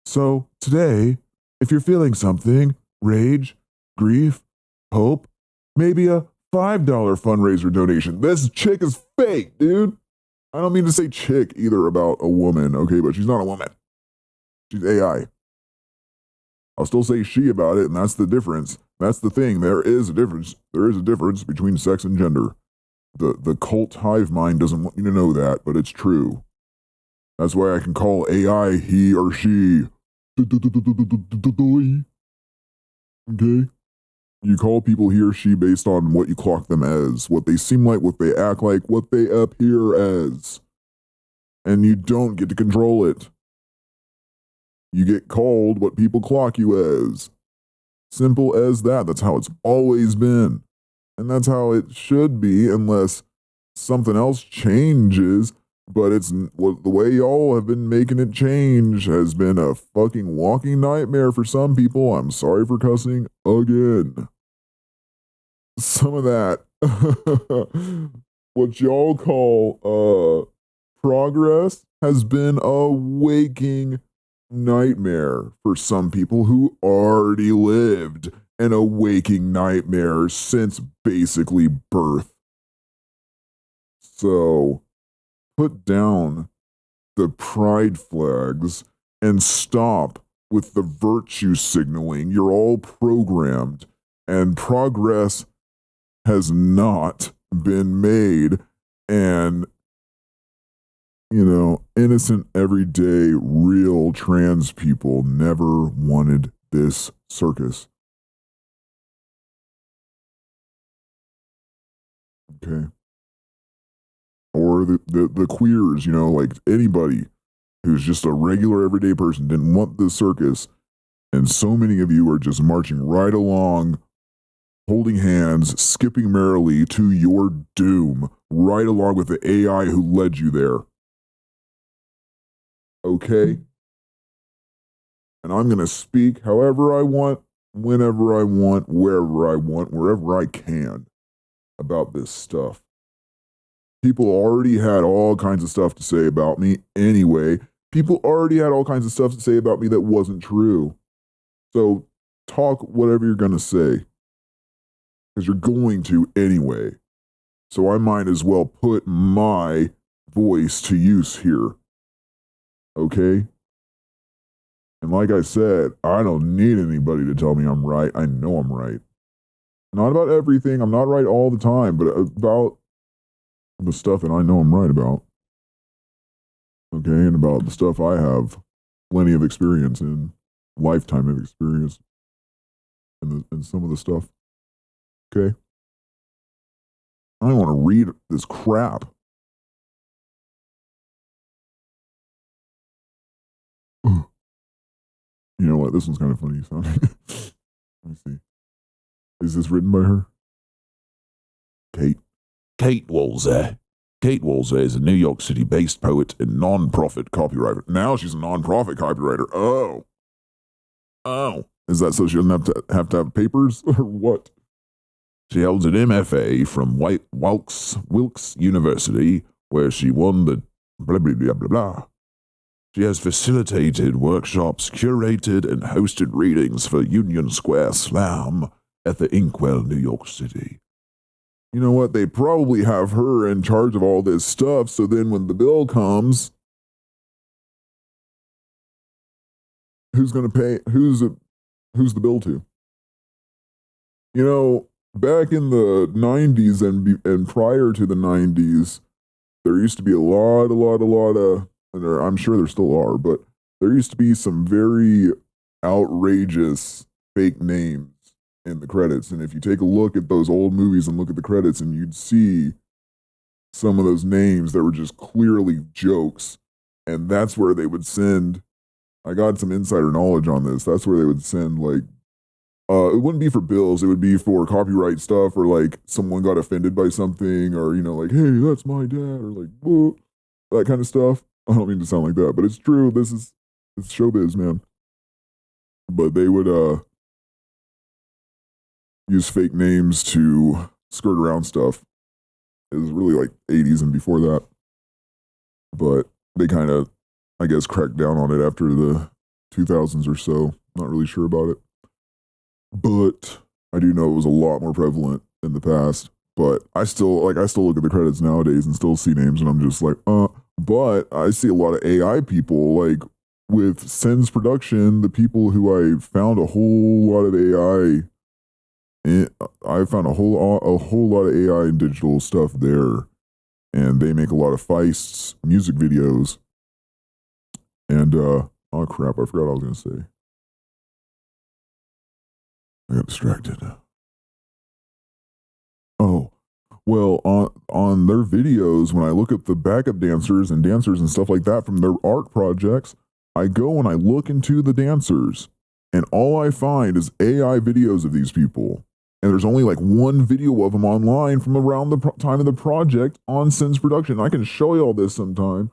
So today, if you're feeling something, rage, grief, hope, maybe a $5 fundraiser donation. This chick is fake, dude. I don't mean to say chick either about a woman, okay, but she's not a woman. She's AI. I'll still say she about it, and that's the difference. That's the thing. There is a difference. There is a difference between sex and gender. The cult hive mind doesn't want me to know that, but it's true. That's why I can call AI he or she. Okay? You call people he or she based on what you clock them as, what they seem like, what they act like, what they appear as. And you don't get to control it. You get called what people clock you as. Simple as that. That's how it's always been. And that's how it should be, unless something else changes. But it's the way y'all have been making it change has been a fucking walking nightmare for some people. I'm sorry for cussing again. Some of that, what y'all call progress, has been a waking nightmare for some people who already lived in a waking nightmare since basically birth. So put down the pride flags and stop with the virtue signaling. You're all programmed, and progress has not been made. And, innocent, everyday, real trans people never wanted this circus. Okay. Or the queers, like anybody who's just a regular everyday person didn't want this circus. And so many of you are just marching right along, holding hands, skipping merrily to your doom, right along with the AI who led you there. Okay? And I'm going to speak however I want, whenever I want, wherever I want, wherever I can about this stuff. People already had all kinds of stuff to say about me anyway. People already had all kinds of stuff to say about me that wasn't true. So talk whatever you're going to say, because you're going to anyway. So I might as well put my voice to use here. Okay? And like I said, I don't need anybody to tell me I'm right. I know I'm right. Not about everything. I'm not right all the time, but about the stuff that I know I'm right about. Okay? And about the stuff I have plenty of experience in, lifetime of experience in some of the stuff. Okay? I don't want to read this crap. You know what? This one's kind of funny sounding. Let me see. Is this written by her? Kait. Kait Walser. Kait Walser is a New York City-based poet and non-profit copywriter. Now she's a non-profit copywriter. Oh. Is that so she doesn't have to have papers or what? She holds an MFA from Wilkes University, where she won the blah, blah, blah, blah, blah. She has facilitated workshops, curated, and hosted readings for Union Square Slam at the Inkwell, New York City. You know what? They probably have her in charge of all this stuff, so then when the bill comes, who's going to pay? Who's the bill to? Back in the 90s and prior to the 90s, there used to be a lot of, and I'm sure there still are, but there used to be some very outrageous fake names in the credits. And if you take a look at those old movies and look at the credits, and you'd see some of those names that were just clearly jokes. And that's where they would send, I got some insider knowledge on this, that's where they would send, like, it wouldn't be for bills, it would be for copyright stuff, or like someone got offended by something, or, like, hey, that's my dad, or like, whoa, that kind of stuff. I don't mean to sound like that, but it's true. It's showbiz, man. But they would use fake names to skirt around stuff. It was really like 80s and before that. But they kind of, I guess, cracked down on it after the 2000s or so. Not really sure about it. But I do know it was a lot more prevalent in the past. But I still look at the credits nowadays and still see names, and I'm just like, But I see a lot of AI people, like with Sens Production, the people who I found a whole lot of AI. I found a whole lot of AI and digital stuff there, and they make a lot of Feist's music videos. And oh crap, I forgot what I was gonna say. I got distracted. Oh, well, on their videos, when I look at the backup dancers and stuff like that from their art projects, I go and I look into the dancers, and all I find is AI videos of these people. And there's only like one video of them online from around the time of the project on Sins Production. I can show you all this sometime.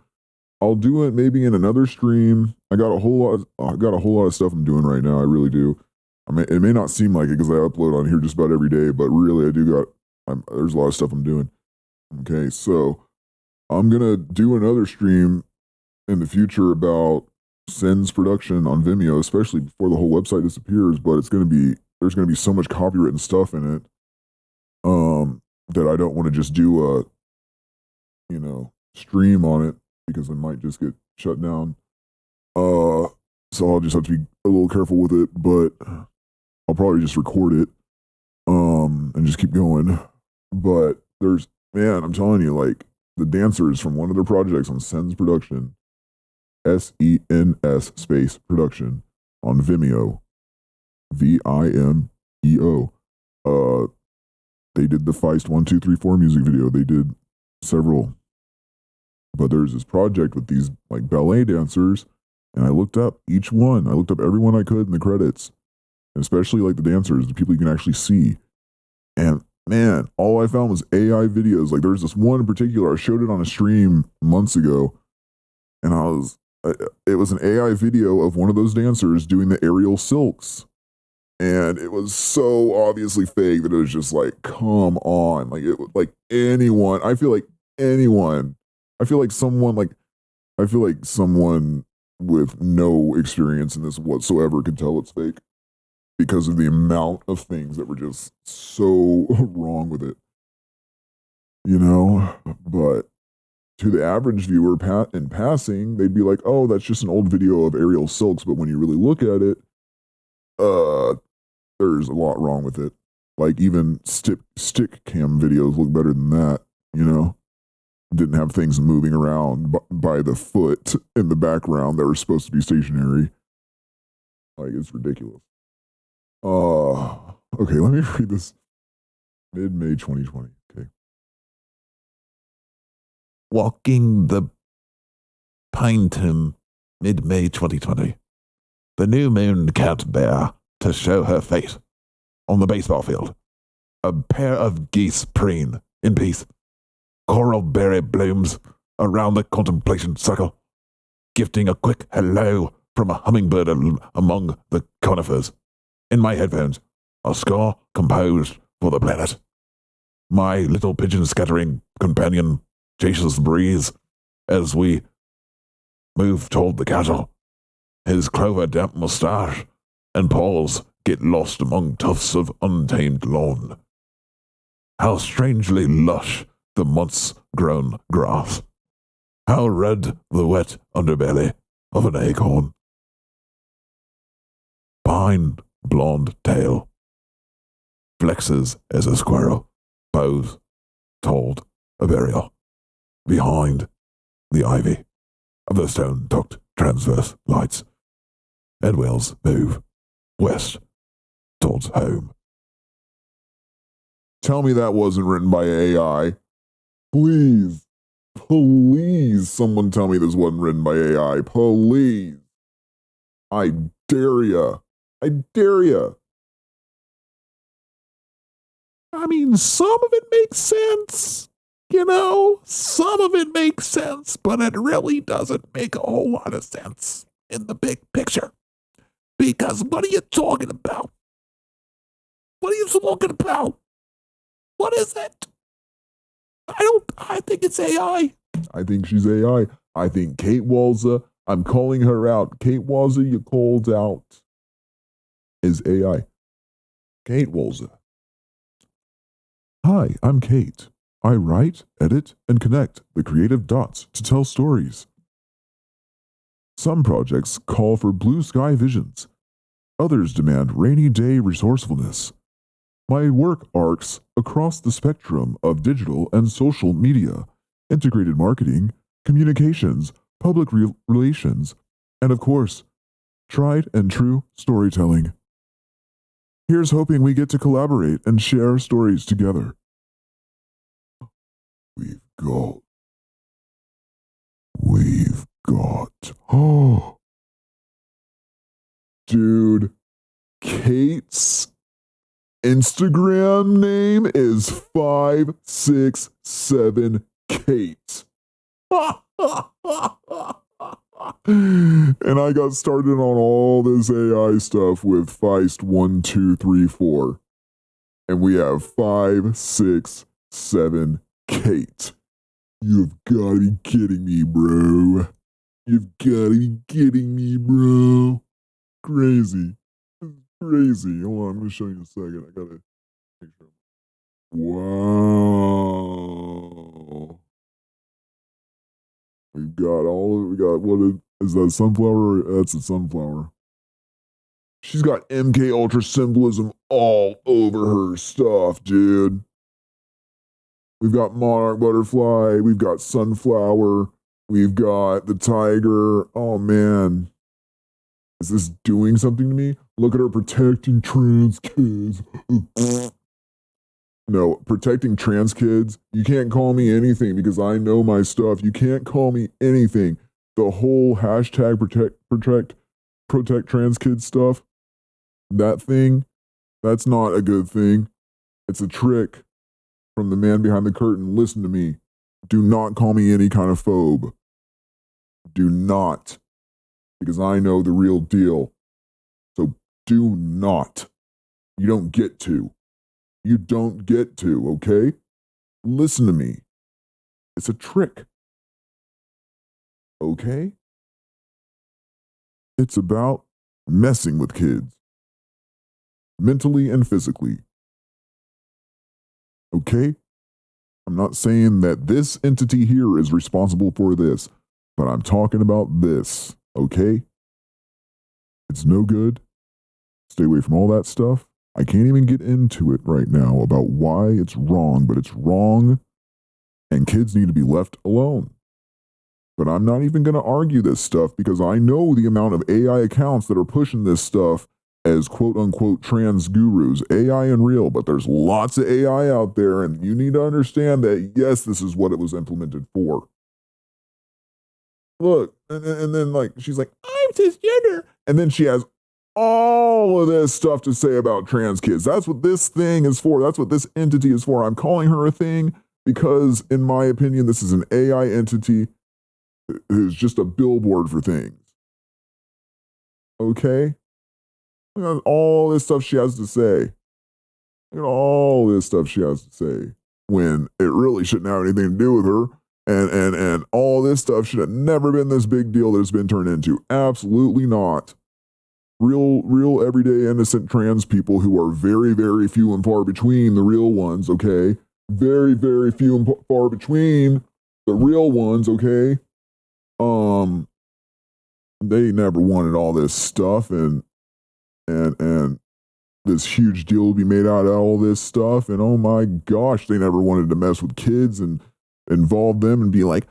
I'll do it maybe in another stream. I got a whole lot of stuff I'm doing right now. I really do. I mean, it may not seem like it because I upload on here just about every day, but really there's a lot of stuff I'm doing. Okay, so I'm gonna do another stream in the future about Sins Production on Vimeo, especially before the whole website disappears. But there's gonna be so much copywritten stuff in it, that I don't want to just do stream on it because I might just get shut down. So I'll just have to be a little careful with it, but I'll probably just record it, and just keep going. But man, I'm telling you, like the dancers from one of their projects on Sens Production, SENS space production on Vimeo, VIMEO. They did the Feist 1, 2, 3, 4 music video. They did several, but there's this project with these like ballet dancers, and I looked up each one. I looked up everyone I could in the credits, especially like the dancers, the people you can actually see. And man, all I found was AI videos. Like there's this one in particular. I showed it on a stream months ago, and it was an AI video of one of those dancers doing the aerial silks. And it was so obviously fake that it was just like, come on. Like anyone, I feel like anyone, I feel like someone with no experience in this whatsoever could tell it's fake because of the amount of things that were just so wrong with it, But to the average viewer, in passing, they'd be like, "Oh, that's just an old video of aerial silks." But when you really look at it, there's a lot wrong with it. Like even stick cam videos look better than that, Didn't have things moving around by the foot in the background that were supposed to be stationary. Like it's ridiculous. Okay, let me read this. Mid-May 2020. Okay. Walking the Pinetone, mid-May 2020. The new moon can't bear to show her face on the baseball field. A pair of geese preen in peace. Coral berry blooms around the contemplation circle, gifting a quick hello from a hummingbird among the conifers. In my headphones, a score composed for the planet. My little pigeon scattering companion chases the breeze as we move toward the castle. His clover-damp moustache and paws get lost among tufts of untamed lawn. How strangely lush the months-grown grass. How red the wet underbelly of an acorn. Pine blonde tail flexes as a squirrel bows toward a burial behind the ivy of the stone-tucked transverse lights, and wheels move west towards home. Tell me that wasn't written by AI. Please, someone tell me this wasn't written by AI. Please. I dare ya. I dare ya. I mean, some of it makes sense. Some of it makes sense, but it really doesn't make a whole lot of sense in the big picture. Because what are you talking about? What are you talking about? What is it? I think it's AI. I think she's AI. I think Kait Walser, I'm calling her out. Kait Walser, you called out, is AI. Kait Walser. Hi, I'm Kait. I write, edit, and connect the creative dots to tell stories. Some projects call for blue sky visions. Others demand rainy day resourcefulness. My work arcs across the spectrum of digital and social media, integrated marketing, communications, public relations, and of course, tried and true storytelling. Here's hoping we get to collaborate and share stories together. We've got, oh, dude, Kate's Instagram name is 567 Kate. And I got started on all this AI stuff with Feist 1, 2, 3, 4. And we have 567 Kate. You've got to be kidding me, bro. You've got to be kidding me, bro. Crazy. Crazy. Hold on, I'm going to show you in a second. I got to make sure. Wow. We got what is that, sunflower? That's a sunflower. She's got MK Ultra symbolism all over her stuff, dude. We've got monarch butterfly, we've got sunflower, we've got the tiger. Oh man. Is this doing something to me? Look at her protecting trans kids. No, protecting trans kids. You can't call me anything because I know my stuff. You can't call me anything. The whole hashtag protect trans kids stuff, that thing, that's not a good thing. It's a trick from the man behind the curtain. Listen to me. Do not call me any kind of phobe. Do not. Because I know the real deal. So do not. You don't get to. You don't get to, okay? Listen to me. It's a trick. Okay? It's about messing with kids. Mentally and physically. Okay? I'm not saying that this entity here is responsible for this, but I'm talking about this, okay? It's no good. Stay away from all that stuff. I can't even get into it right now about why it's wrong, but it's wrong, and kids need to be left alone. But I'm not even going to argue this stuff because I know the amount of AI accounts that are pushing this stuff as quote-unquote trans gurus, AI and real, but there's lots of AI out there, and you need to understand that, yes, this is what it was implemented for. Look, and then like she's like, I'm cisgender, and then she has all of this stuff to say about trans kids. That's what this thing is for. That's what this entity is for. I'm calling her a thing because, in my opinion, this is an AI entity who's just a billboard for things. Okay? Look at all this stuff she has to say. Look at all this stuff she has to say when it really shouldn't have anything to do with her. And all this stuff should have never been this big deal that it's been turned into. Absolutely not. Real everyday innocent trans people who are very, very few and far between, the real ones, okay? Very, very few and far between the real ones, okay? They never wanted all this stuff and this huge deal to be made out of all this stuff, and oh my gosh, they never wanted to mess with kids and involve them and be like,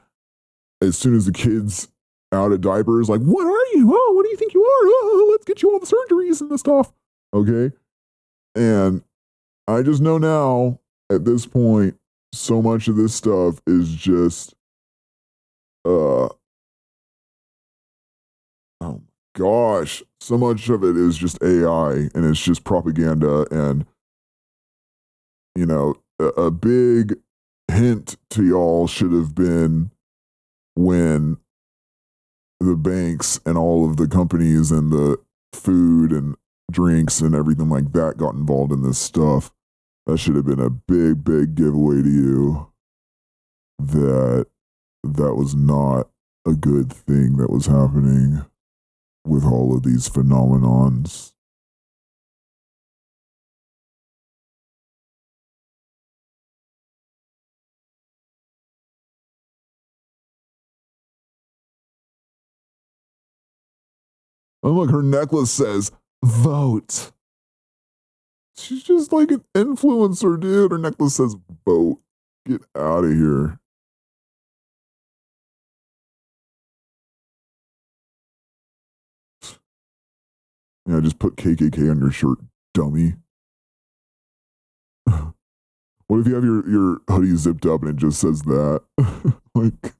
as soon as the kids out of diapers, like, what are you? Oh, what do you think you are? Oh, let's get you all the surgeries and the stuff. Okay? And I just know now, at this point, so much of this stuff is just, oh my gosh, so much of it is just AI and it's just propaganda. And, you know, a big hint to y'all should have been when the banks and all of the companies and the food and drinks and everything like that got involved in this stuff. That should have been a big, big giveaway to you that that was not a good thing that was happening with all of these phenomenons. And look, her necklace says, vote. She's just like an influencer, dude. Her necklace says, vote. Get out of here. Yeah, just put KKK on your shirt, dummy. What if you have your hoodie zipped up and it just says that? Like,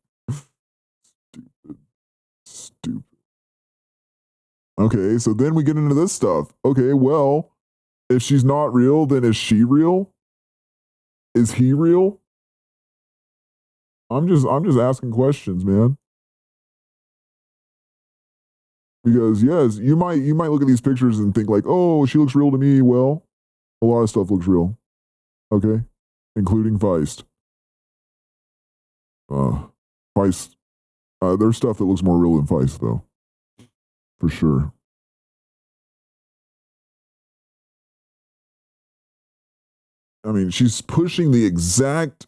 stupid. Okay, so then we get into this stuff. Okay, well, if she's not real, then is she real? Is he real? I'm just asking questions, man. Because yes, you might look at these pictures and think like, oh, she looks real to me. Well, a lot of stuff looks real. Okay, including Feist. Feist. There's stuff that looks more real than Feist, though, for sure. I mean, she's pushing the exact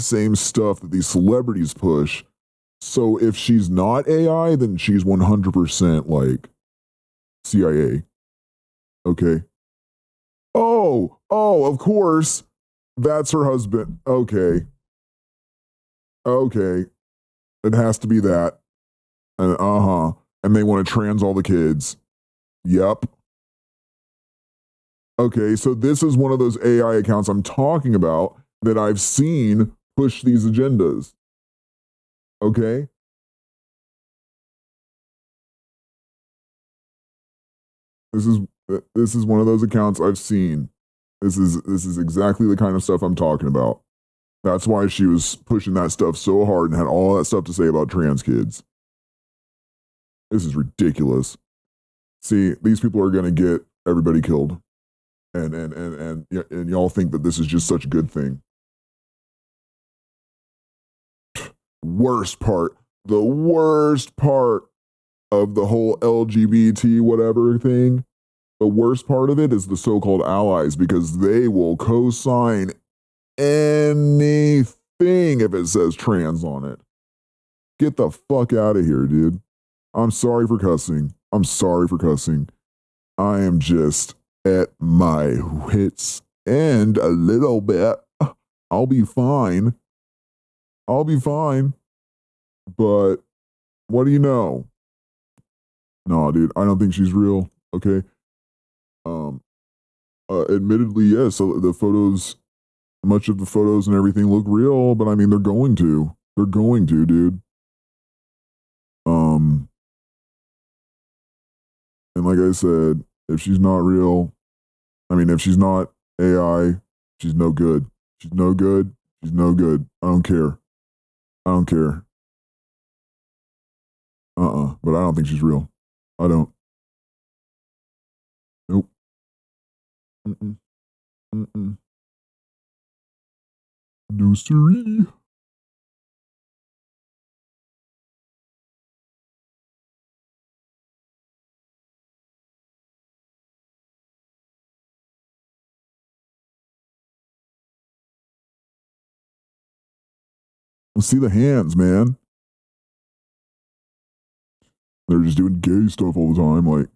same stuff that these celebrities push So if she's not AI, then she's 100% like CIA. Okay. Oh, of course. That's her husband. Okay. It has to be that. Uh-huh. And they want to trans all the kids. Yep. Okay, so this is one of those AI accounts I'm talking about that I've seen push these agendas. Okay? This is one of those accounts I've seen. This is exactly the kind of stuff I'm talking about. That's why she was pushing that stuff so hard and had all that stuff to say about trans kids. This is ridiculous. See, these people are going to get everybody killed. And y'all think that this is just such a good thing. The worst part of the whole LGBT whatever thing, the worst part of it is the so-called allies, because they will co-sign anything if it says trans on it. Get the fuck out of here, dude. I'm sorry for cussing. I am just at my wits' end a little bit. I'll be fine. But what do you know? No, dude, I don't think she's real. Okay. Admittedly, yes, the photos, much of the photos and everything look real, but I mean, they're going to, dude. And like I said, if she's not real, if she's not AI, she's no good. She's no good. I don't care. But I don't think she's real. I don't. Nope. No siree. See the hands, man. They're just doing gay stuff all the time. Like,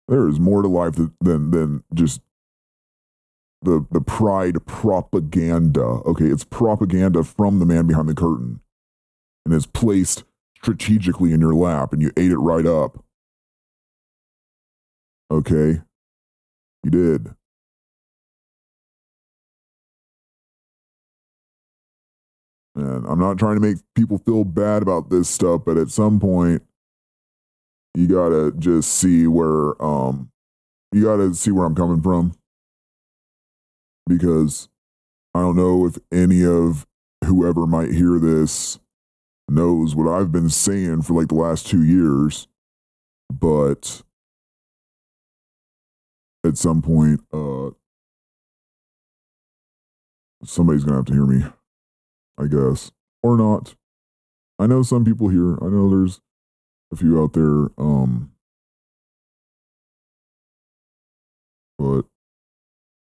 there is more to life than just the pride propaganda. Okay, it's propaganda from the man behind the curtain. And it's placed strategically in your lap and you ate it right up. Okay? You did. And I'm not trying to make people feel bad about this stuff, but at some point, you gotta just see where I'm coming from. Because I don't know if any of whoever might hear this knows what I've been saying for like the last 2 years, but at some point, somebody's gonna have to hear me, I guess, or not. I know some people here. I know there's a few out there, but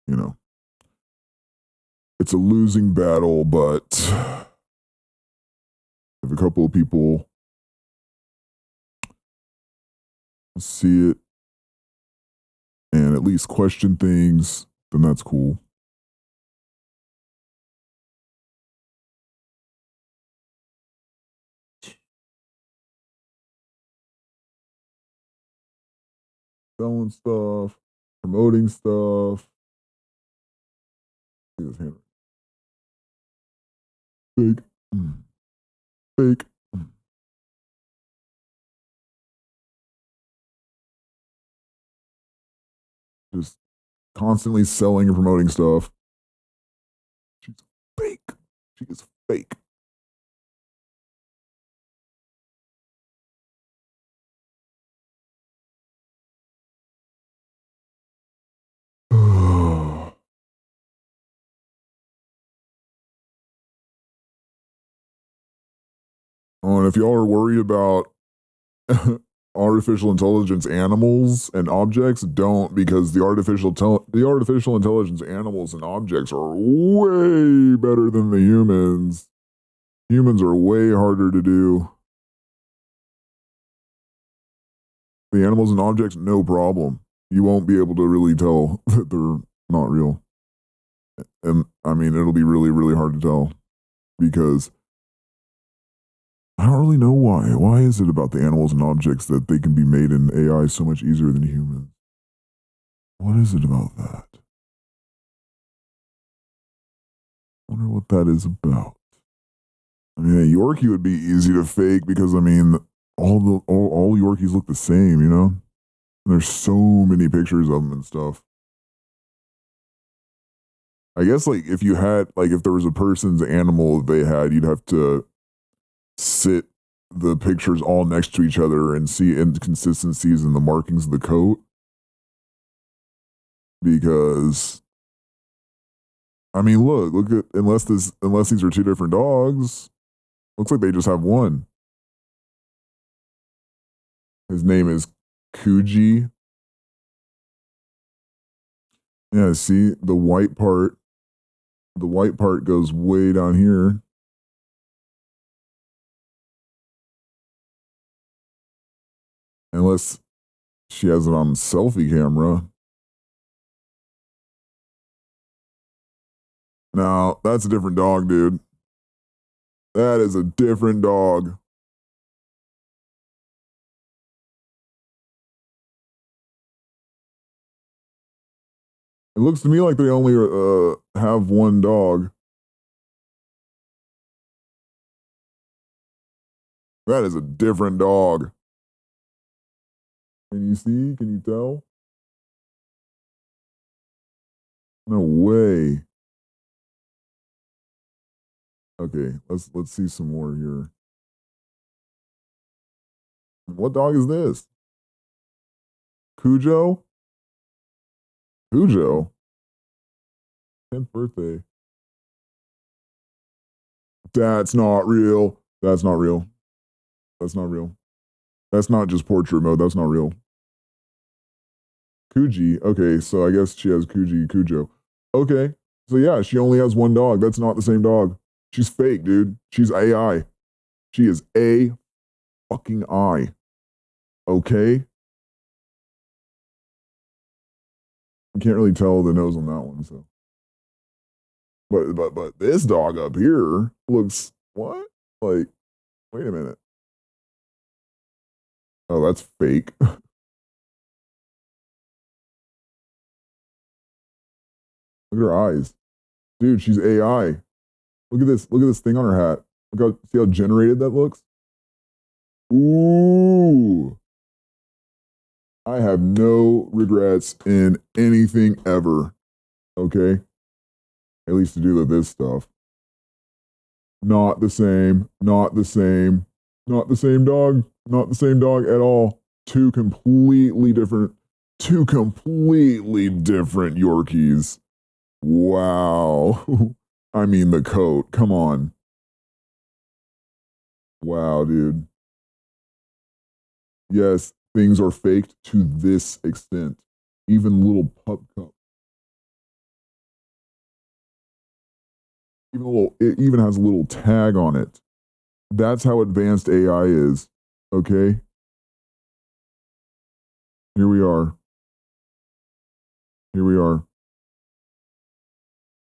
you know, it's a losing battle. But if a couple of people see it and at least question things, then that's cool. Selling stuff, promoting stuff. See this hand. Fake. Fake. Just constantly selling and promoting stuff. She's fake. She is fake. Oh, and if y'all are worried about artificial intelligence animals and objects, don't, because the artificial intelligence animals and objects are way better than the humans. Humans are way harder to do. The animals and objects, no problem. You won't be able to really tell that they're not real. And I mean, it'll be really, really hard to tell because I don't really know why. Why is it about the animals and objects that they can be made in AI so much easier than humans? What is it about that? I wonder what that is about. I mean, a Yorkie would be easy to fake because I mean, all Yorkies look the same, you know? And there's so many pictures of them and stuff. I guess like if you had like if there was a person's animal they had, you'd have to sit the pictures all next to each other and see inconsistencies in the markings of the coat. Because I mean, look at unless these are two different dogs, looks like they just have one. His name is Kuji. Yeah, see the white part goes way down here. Unless she has it on selfie camera. No, that's a different dog, dude. That is a different dog. It looks to me like they only have one dog. That is a different dog. Can you see? Can you tell? No way. Okay, let's see some more here. What dog is this? Cujo? Cujo? 10th birthday. That's not real. That's not real. That's not real. That's not just portrait mode. That's not real. Kuji. Okay, so I guess she has Cujo. Okay, so yeah, she only has one dog. That's not the same dog. She's fake, dude. She's AI. She is a fucking I. Okay? You can't really tell the nose on that one, so. But this dog up here looks what? Like, wait a minute. Oh, that's fake. Look at her eyes. Dude, she's AI. Look at this. Look at this thing on her hat. See how generated that looks? Ooh. I have no regrets in anything ever. Okay? At least to do with this stuff. Not the same. Not the same. Not the same dog. Not the same dog at all. Two completely different Yorkies. Wow. I mean, the coat. Come on. Wow, dude. Yes, things are faked to this extent. Even little pup cup. It even has a little tag on it. That's how advanced AI is. Okay? Here we are. Here we are.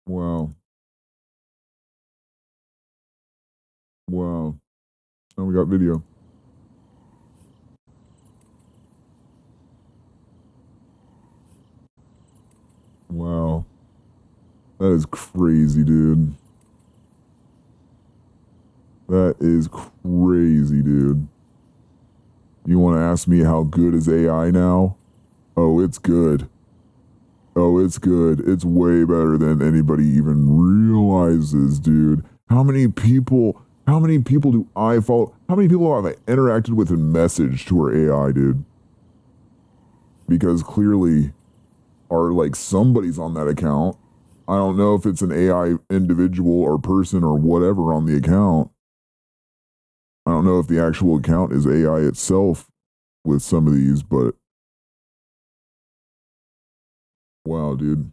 Wow. Wow. Now we got video. Wow. That is crazy, dude. That is crazy, dude. You want to ask me how good is AI now? Oh, it's good. Oh, it's good. It's way better than anybody even realizes, dude. How many people do I follow? How many people have I interacted with and messaged who are AI, dude? Because clearly, like somebody's on that account. I don't know if it's an AI individual or person or whatever on the account. I don't know if the actual account is AI itself with some of these, but wow, dude.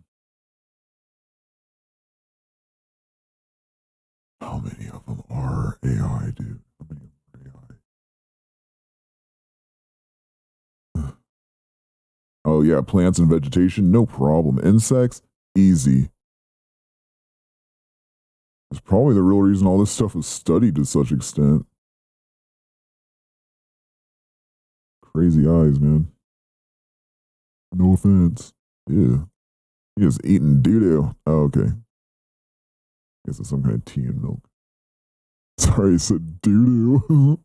How many of them are AI, dude? How many are AI? Oh yeah, plants and vegetation, no problem. Insects, easy. It's probably the real reason all this stuff was studied to such extent. Crazy eyes, man. No offense. Yeah. He just eating doo-doo. Oh, okay. Guess it's some kind of tea and milk. Sorry, I said doo-doo.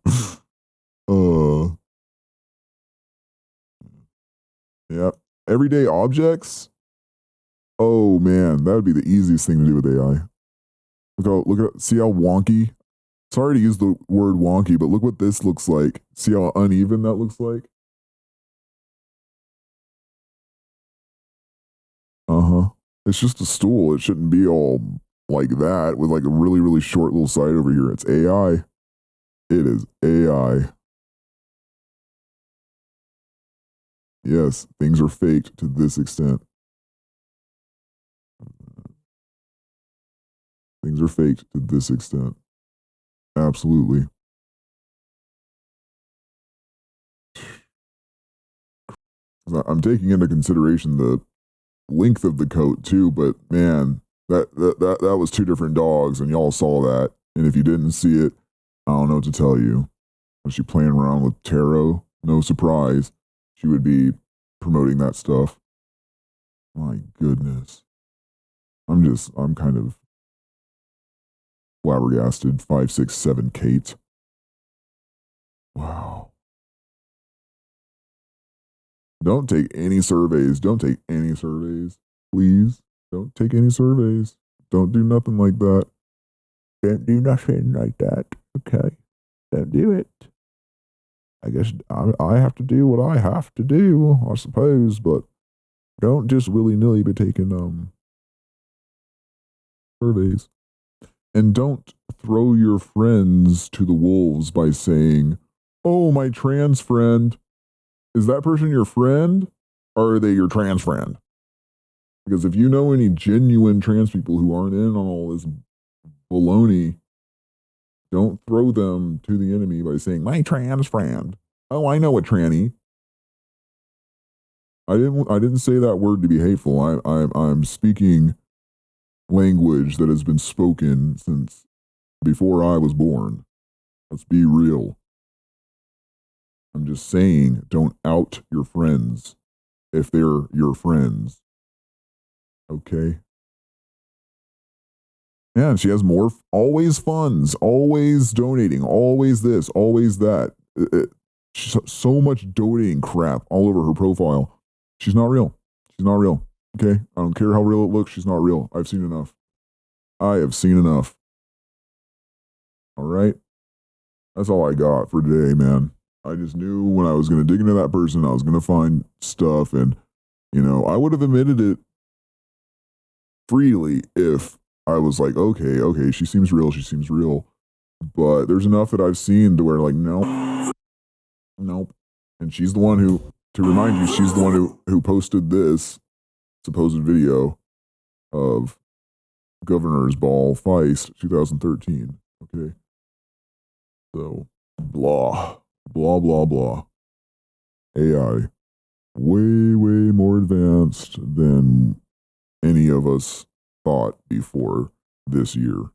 Yeah. Everyday objects? Oh man, that would be the easiest thing to do with AI. See how wonky? Sorry to use the word wonky, but look what this looks like. See how uneven that looks like? Uh-huh. It's just a stool. It shouldn't be all like that with like a really, really short little side over here. It's AI. It is AI. Yes, things are faked to this extent. Things are faked to this extent. Absolutely. I'm taking into consideration the length of the coat too, but man, that was two different dogs, and y'all saw that. And if you didn't see it, I don't know what to tell you. Was she playing around with tarot? No surprise, she would be promoting that stuff. My goodness, I'm kind of flabbergasted. 567 Kate. Wow. Don't take any surveys. Don't take any surveys. Please. Don't take any surveys. Don't do nothing like that. Don't do nothing like that. Okay. Don't do it. I guess I have to do what I have to do, I suppose, but don't just willy-nilly be taking surveys. And don't throw your friends to the wolves by saying, oh, my trans friend. Is that person your friend? Or are they your trans friend? Because if you know any genuine trans people who aren't in on all this baloney, don't throw them to the enemy by saying, my trans friend. Oh, I know a tranny. I didn't say that word to be hateful. I'm speaking language that has been spoken since before I was born. Let's be real. I'm just saying, don't out your friends if they're your friends. Okay? Man, she has more, always funds, always donating, always this, always that. So much donating crap all over her profile. She's not real. She's not real. Okay? I don't care how real it looks. She's not real. I've seen enough. I have seen enough. All right? That's all I got for today, man. I just knew when I was going to dig into that person, I was going to find stuff. And, you know, I would have admitted it freely if I was like, okay, she seems real. She seems real. But there's enough that I've seen to where, like, nope. And she's the one who, to remind you, she's the one who posted this supposed video of Governor's Ball Feist 2013. Okay. So, blah. AI. Way more advanced than any of us thought before this year.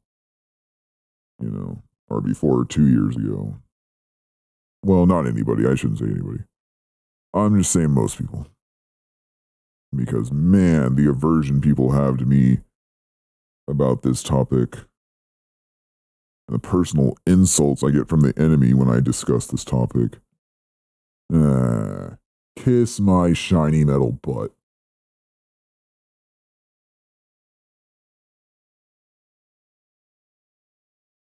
You know, or before 2 years ago. Well, not anybody. I shouldn't say anybody. I'm just saying most people. Because, man, the aversion people have to me about this topic and the personal insults I get from the enemy when I discuss this topic. Kiss my shiny metal butt.